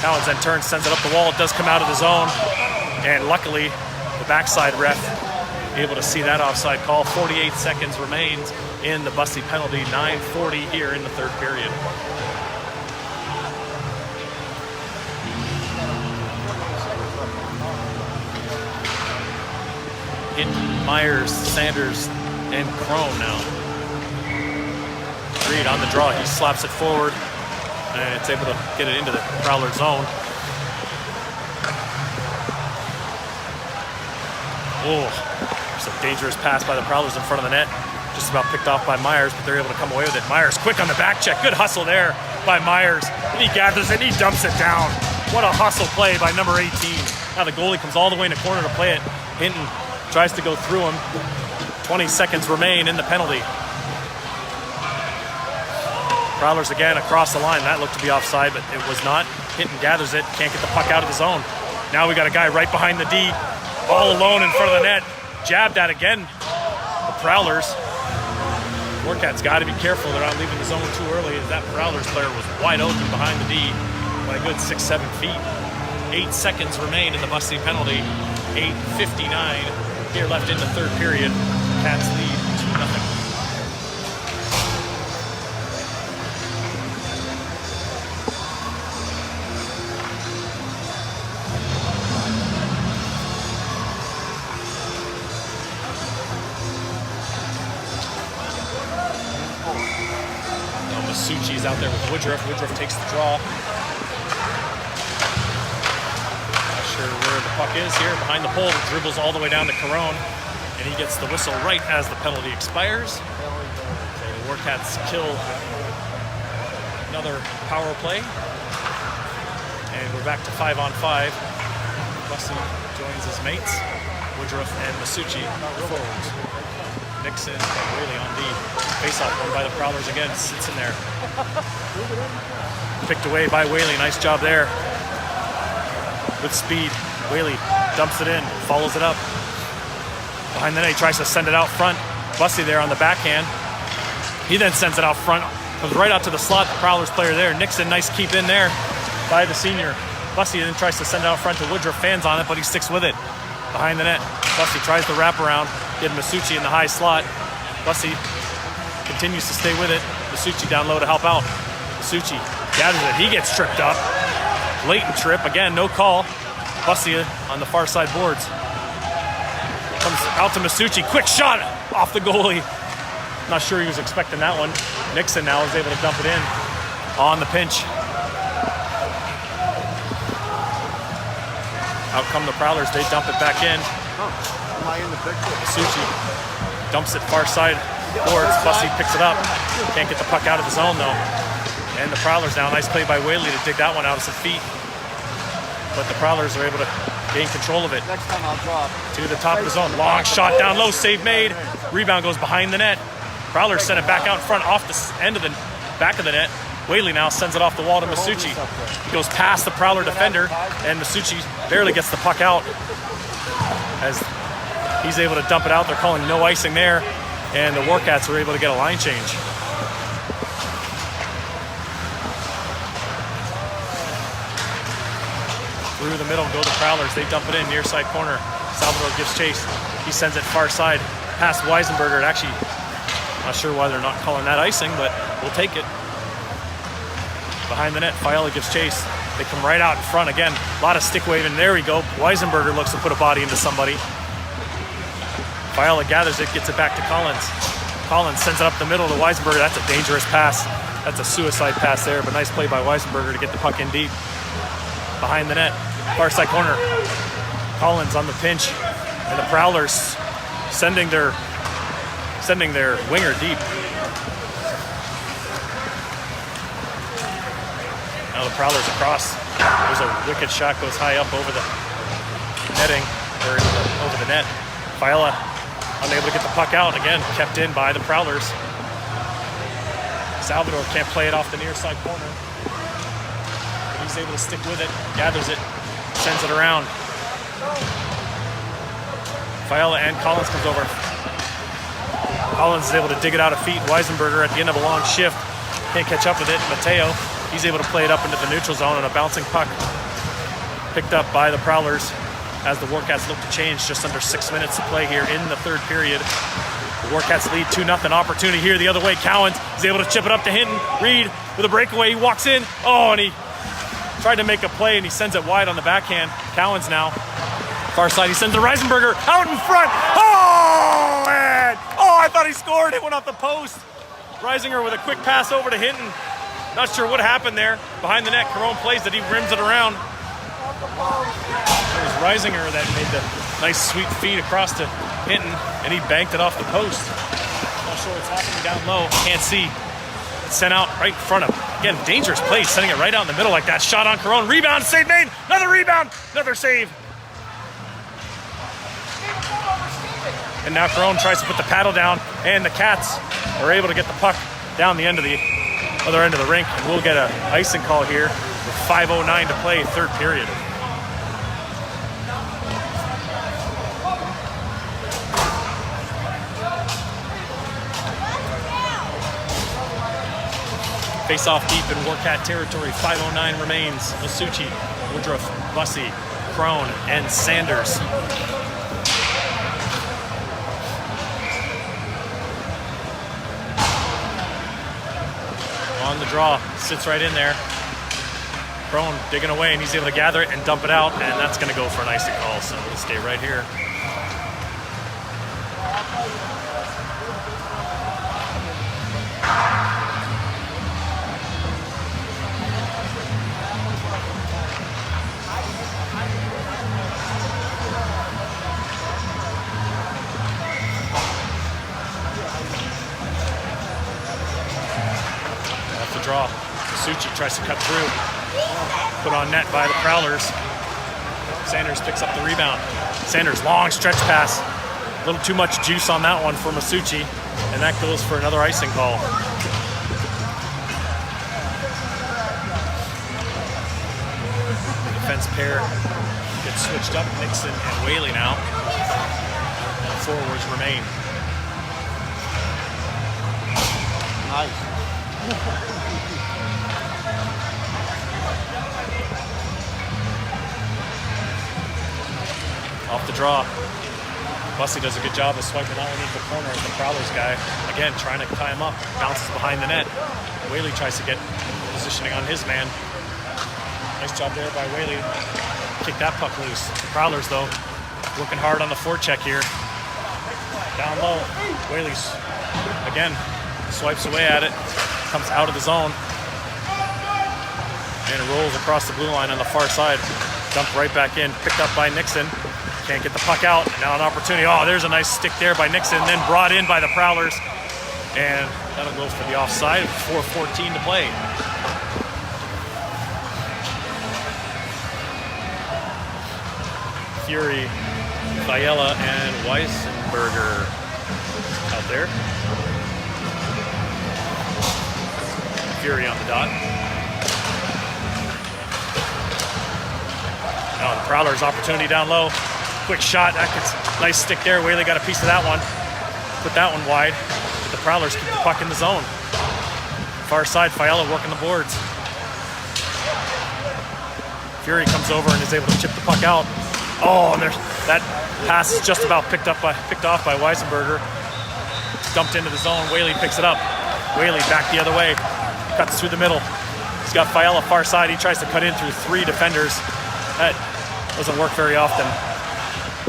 Speaker 3: Collins then turns, sends it up the wall. It does come out of the zone, and luckily the backside ref able to see that offside call. 48 seconds remains in the Bussy penalty. 9:40 here in the third period. Hinton, Myers, Sanders, and Crone now. Reed on the draw. He slaps it forward, and it's able to get it into the Prowler zone. Oh, there's a dangerous pass by the Prowlers in front of the net. Just about picked off by Myers, but they're able to come away with it. Myers quick on the back check. Good hustle there by Myers. And he gathers it, and he dumps it down. What a hustle play by number 18. Now the goalie comes all the way in the corner to play it. Hinton tries to go through him. 20 seconds remain in the penalty. Prowlers again across the line. That looked to be offside, but it was not. Hinton gathers it, can't get the puck out of the zone. Now we got a guy right behind the D, all alone in front of the net. Jabbed at again. The Prowlers. Warcats got to be careful. They're not leaving the zone too early, as that Prowlers player was wide open behind the D by a good 6-7 feet. 8 seconds remain in the Bussy penalty. 8:59 here left in the third period. Cats lead 2-0. Masucci's out there with Woodruff. Woodruff takes the draw. Not sure where the puck is here. Behind the pole, dribbles all the way down to Carone. And he gets the whistle right as the penalty expires. So the Warcats kill another power play. And we're back to 5-on-5. Bussy joins his mates, Woodruff and Masucci forwards. Nixon and Whaley on D. Face-off won by the Prowlers again, sits in there. Picked away by Whaley, nice job there. With speed, Whaley dumps it in, follows it up. Behind the net, he tries to send it out front. Bussy there on the backhand. He then sends it out front, comes right out to the slot, the Prowlers player there. Nixon, nice keep in there by the senior. Bussy then tries to send it out front to Woodruff, fans on it, but he sticks with it. Behind the net, Bussy tries to wrap around, get Masucci in the high slot. Bussy continues to stay with it. Masucci down low to help out. Masucci gathers it, he gets tripped up. Blatant trip, again, no call. Bussy on the far side boards. Comes out to Masucci, quick shot off the goalie. Not sure he was expecting that one. Nixon now is able to dump it in on the pinch. Out come the Prowlers, they dump it back in.
Speaker 1: Am I in the picture?
Speaker 3: Masucci dumps it far side boards. Bussy picks it up. Can't get the puck out of the zone though. And the Prowlers now, nice play by Whaley to dig that one out of some feet. But the Prowlers are able to gain control of it.
Speaker 1: Next time I'll drop.
Speaker 3: To the top of the zone. Long shot down low, save made. Rebound goes behind the net. Prowlers send it back out in front off the end of the back of the net. Whaley now sends it off the wall to Masucci. He goes past the Prowler defender, and Masucci barely gets the puck out as he's able to dump it out. They're calling no icing there, and the Warcats were able to get a line change. Through the middle go the Prowlers. They dump it in near side corner. Salvador gives chase. He sends it far side past Weisenberger. And actually, not sure why they're not calling that icing, but we'll take it. Behind the net, Fiala gives chase. They come right out in front again. A lot of stick waving. There we go. Weisenberger looks to put a body into somebody. Fiala gathers it, gets it back to Collins. Collins sends it up the middle to Weisenberger. That's a dangerous pass. That's a suicide pass there, but nice play by Weisenberger to get the puck in deep. Behind the net, far side corner. Collins on the pinch, and the Prowlers sending their winger deep. Now the Prowlers across. There's a wicked shot, goes high up over the netting, or over the net. Fiala unable to get the puck out. Again, kept in by the Prowlers. Salvador can't play it off the near side corner. But he's able to stick with it, gathers it, sends it around. Fiala and Collins comes over. Collins is able to dig it out of feet. Weisenberger at the end of a long shift can't catch up with it. Mateo, he's able to play it up into the neutral zone, and a bouncing puck picked up by the Prowlers as the Warcats look to change. Just under 6 minutes to play here in the third period. The Warcats lead 2-0. Opportunity here the other way. Cowens is able to chip it up to Hinton. Reed with a breakaway. He walks in. Oh, and he tried to make a play, and he sends it wide on the backhand. Cowens now. Far side, he sends to Reisenberger out in front. Oh, man. Oh, I thought he scored. It went off the post. Reisinger with a quick pass over to Hinton. Not sure what happened there. Behind the net, Carone plays it. He rims it around. There's Reisinger that made the nice sweep feed across to Hinton, and he banked it off the post. Not sure what's happening down low. Can't see. It's sent out right in front of him. Again, dangerous play, sending it right out in the middle like that. Shot on Carone. Rebound, save made. Another rebound. Another save. And now Carone tries to put the paddle down, and the Cats are able to get the puck down the end of the other end of the rink, and we'll get an icing call here with 5:09 to play, third period. Face off deep in Warcat territory. 5:09 remains. Masucci, Woodruff, Bussy, Crone, and Sanders. On the draw, sits right in there. Crone digging away, and he's able to gather it and dump it out, and that's going to go for an icing call, so we'll stay right here. draw. Masucci tries to cut through. Put on net by the Prowlers. Sanders picks up the rebound. Sanders, long stretch pass. A little too much juice on that one for Masucci, and that goes for another icing call. The defense pair gets switched up. Nixon and Whaley now. And forwards remain.
Speaker 1: Nice.
Speaker 3: Off the draw. Bussey does a good job of swiping out underneath the corner of the Prowlers guy. Again, trying to tie him up. Bounces behind the net. Whaley tries to get positioning on his man. Nice job there by Whaley. Kick that puck loose. Prowlers, though, working hard on the forecheck here. Down low. Whaley's, again, swipes away at it. Comes out of the zone. And it rolls across the blue line on the far side. Dumped right back in. Picked up by Nixon. Can't get the puck out. Now an opportunity. Oh, there's a nice stick there by Nixon. Then brought in by the Prowlers. And that'll go for the offside. 4:14 to play. Fury, Fiala, and Weissenberger out there. Fury on the dot. Now the Prowlers opportunity down low. Quick shot. That gets nice stick there. Whaley got a piece of that one. Put that one wide. But the Prowlers keep the puck in the zone. Far side, Fiala working the boards. Fury comes over and is able to chip the puck out. Oh, and there's that pass is just about picked off by Weisenberger. Dumped into the zone. Whaley picks it up. Whaley back the other way. Cuts through the middle. He's got Fiala far side. He tries to cut in through 3 defenders. That doesn't work very often.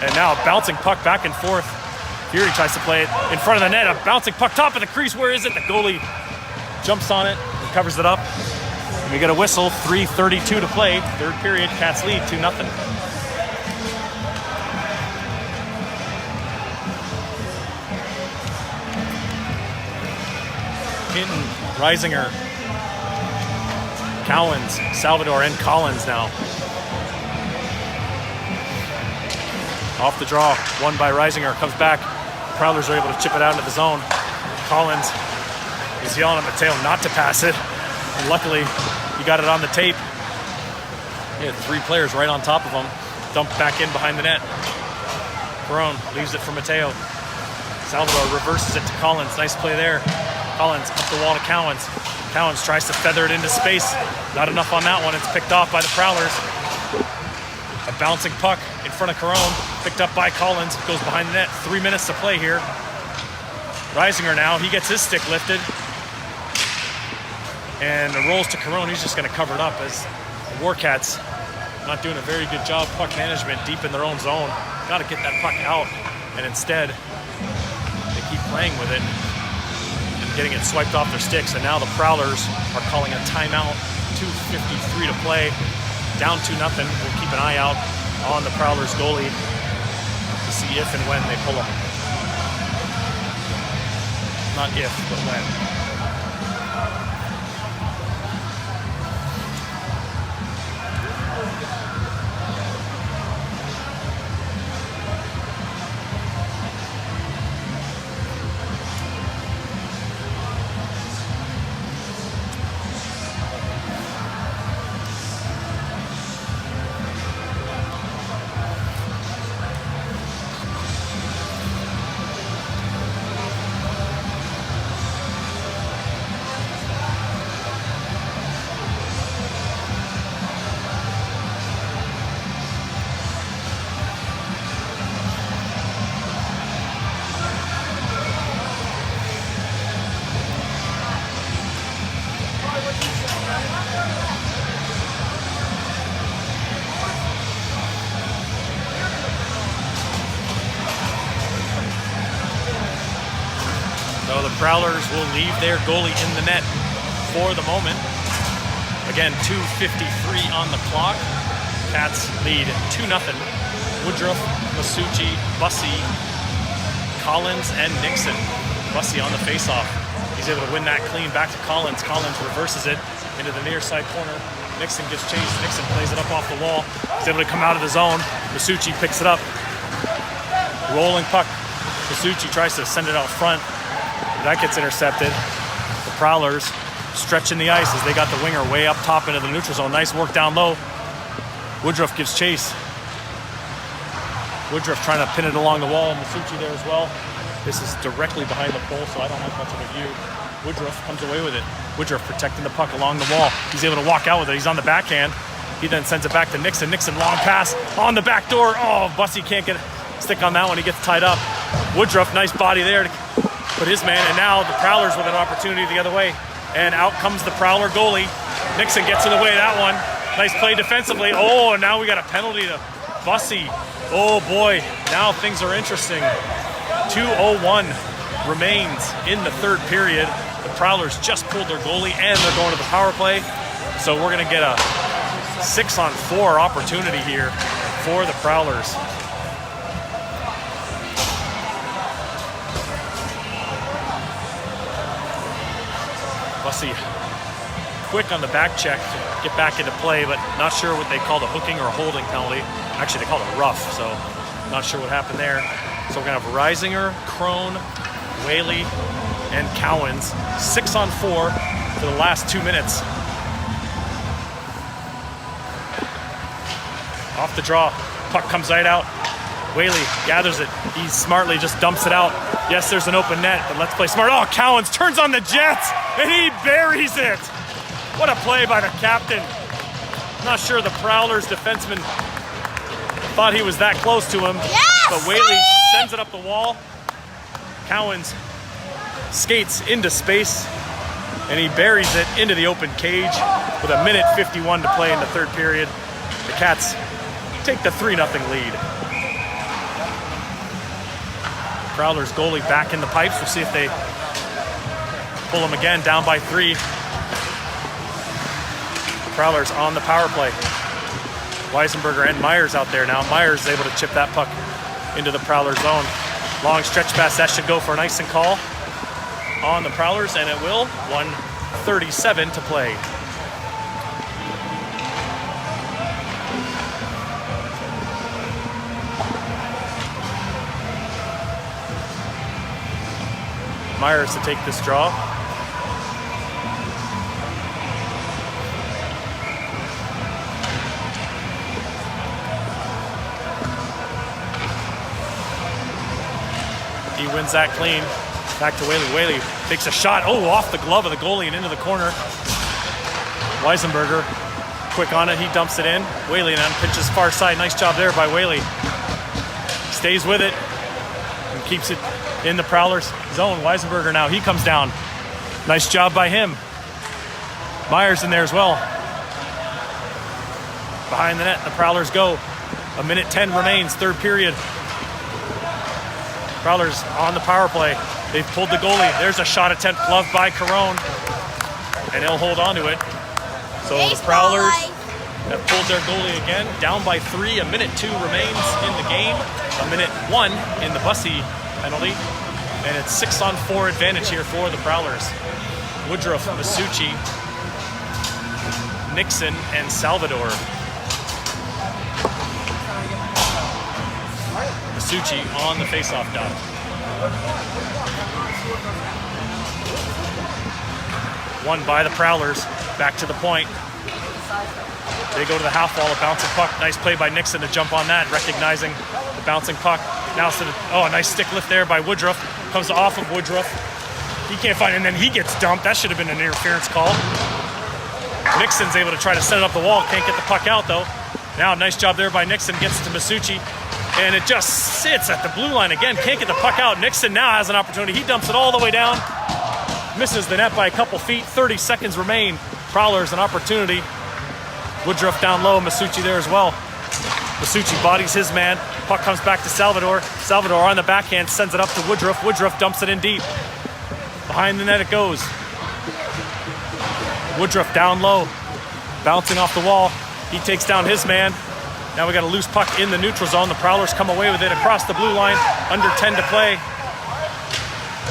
Speaker 3: And now a bouncing puck back and forth. Fury tries to play it in front of the net. A bouncing puck top of the crease. Where is it? The goalie jumps on it and covers it up. And we get a whistle. 3:32 to play. Third period. Cats lead 2-0. Hinton, Reisinger, Cowens, Salvador, and Collins now. Off the draw, won by Reisinger, comes back. Prowlers are able to chip it out into the zone. Collins is yelling at Mateo not to pass it. And luckily, he got it on the tape. He had 3 players right on top of him. Dumped back in behind the net. Perone leaves it for Mateo. Salvador reverses it to Collins. Nice play there. Collins up the wall to Cowens. Cowens tries to feather it into space. Not enough on that one. It's picked off by the Prowlers. A bouncing puck in front of Carone. Picked up by Collins. Goes behind the net. 3 minutes to play here. Reisinger now. He gets his stick lifted. And it rolls to Carone. He's just going to cover it up as the Warcats not doing a very good job puck management deep in their own zone. Got to get that puck out. And instead, they keep playing with it. Getting it swiped off their sticks, and now the Prowlers are calling a timeout. 2:53 to play, down 2-0. We'll keep an eye out on the Prowlers goalie to see if and when they pull him. Not if, but when. So the Prowlers will leave their goalie in the net for the moment. Again, 2:53 on the clock. Cats lead 2-0. Woodruff, Masucci, Bussey, Collins, and Nixon. Bussey on the faceoff. He He's able to win that clean back to Collins. Collins reverses it into the near side corner. Nixon gets chased. Nixon plays it up off the wall. He's able to come out of the zone. Masucci picks it up. Rolling puck. Masucci tries to send it out front. That gets intercepted. The Prowlers stretching the ice as they got the winger way up top into the neutral zone. Nice work down low. Woodruff gives chase. Woodruff trying to pin it along the wall. Masucci there as well. This is directly behind the pole, so I don't have much of a view. Woodruff comes away with it. Woodruff protecting the puck along the wall. He's able to walk out with it. He's on the backhand. He then sends it back to Nixon. Nixon, long pass on the back door. Oh, Bussy can't get a stick on that one. He gets tied up. Woodruff, nice body there to put his man. And now the Prowlers with an opportunity the other way. And out comes the Prowler goalie. Nixon gets in the way of that one. Nice play defensively. Oh, and now we got a penalty to Bussy. Oh boy, now things are interesting. 2:01 remains in the third period. The Prowlers just pulled their goalie and they're going to the power play. So we're gonna get a 6-on-4 opportunity here for the Prowlers. Bussy quick on the back check to get back into play, but not sure what they called a hooking or a holding penalty. Actually, they called it rough, so not sure what happened there. So we're gonna have Reisinger, Crone, Whaley, and Cowens. 6-on-4 for the last 2 minutes. Off the draw, puck comes right out. Whaley gathers it. He smartly just dumps it out. Yes, there's an open net, but let's play smart. Oh, Cowens turns on the Jets, and he buries it. What a play by the captain. Not sure the Prowlers defenseman thought he was that close to him.
Speaker 5: Yes,
Speaker 3: but Whaley sends it up the wall. Cowens skates into space, and he buries it into the open cage with 1:51 to play in the third period. The Cats take the 3-0 lead. Prowlers goalie back in the pipes. We'll see if they pull him again, down by 3. Prowlers on the power play. Weisenberger and Myers out there now. Myers is able to chip that puck into the Prowler zone. Long stretch pass, that should go for an icing call on the Prowlers, and it will. 1:37 to play. Myers to take this draw. He wins that clean. Back to Whaley. Whaley takes a shot. Oh, off the glove of the goalie and into the corner. Weisenberger, quick on it. He dumps it in. Whaley then pitches far side. Nice job there by Whaley. Stays with it and keeps it in the Prowlers zone. Weisenberger now, he comes down. Nice job by him. Myers in there as well. Behind the net, the Prowlers go. 1:10 remains, third period. Prowlers on the power play. They've pulled the goalie. There's a shot attempt, gloved by Carone, and he'll hold on to it. So the Prowlers have pulled their goalie again, down by 3. 1:02 remains in the game. 1:01 in the Bussy penalty, and it's 6-on-4 advantage here for the Prowlers. Woodruff, Masucci, Nixon, and Salvador. Masucci on the faceoff dot. Won by the Prowlers. Back to the point. They go to the half wall, a bouncing puck. Nice play by Nixon to jump on that, recognizing the bouncing puck. Now to the, a nice stick lift there by Woodruff. Comes off of Woodruff. He can't find it, and then he gets dumped. That should have been an interference call. Nixon's able to try to set it up the wall. Can't get the puck out, though. Now, nice job there by Nixon. Gets to Masucci, and it just sits at the blue line again. Can't get the puck out. Nixon now has an opportunity. He dumps it all the way down. Misses the net by a couple feet. 30 seconds remain. Prowlers an opportunity. Woodruff down low. Masucci there as well. Masucci bodies his man. Puck comes back to Salvador. Salvador on the backhand sends it up to Woodruff. Woodruff dumps it in deep. Behind the net it goes. Woodruff down low. Bouncing off the wall. He takes down his man. Now we got a loose puck in the neutral zone. The Prowlers come away with it across the blue line. Under 10 to play.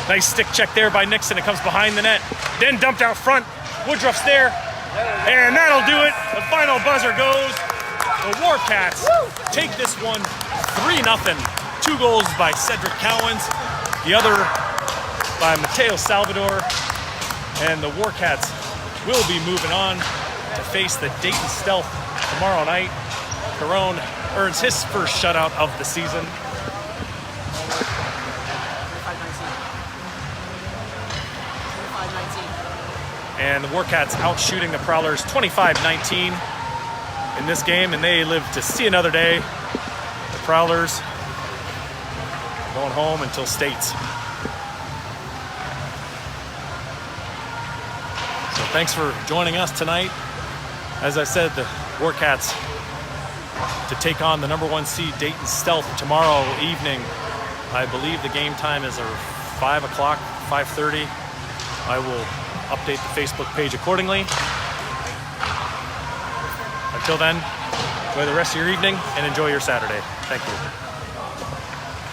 Speaker 3: Nice stick check there by Nixon. It comes behind the net. Then dumped out front. Woodruff's there. And that'll do it. The final buzzer goes. The Warcats take this one 3-0. 2 goals by Cedric Cowens. The other by Mateo Salvador. And the Warcats will be moving on to face the Dayton Stealth tomorrow night. Caron earns his first shutout of the season. And the Warcats out shooting the Prowlers 25-19 in this game, and they live to see another day. The Prowlers going home until states. So thanks for joining us tonight. As I said, the Warcats to take on the #1 seed Dayton Stealth tomorrow evening. I believe the game time is 5 o'clock, 5:30. I will update the Facebook page accordingly. Until then, enjoy the rest of your evening and enjoy your Saturday. Thank you.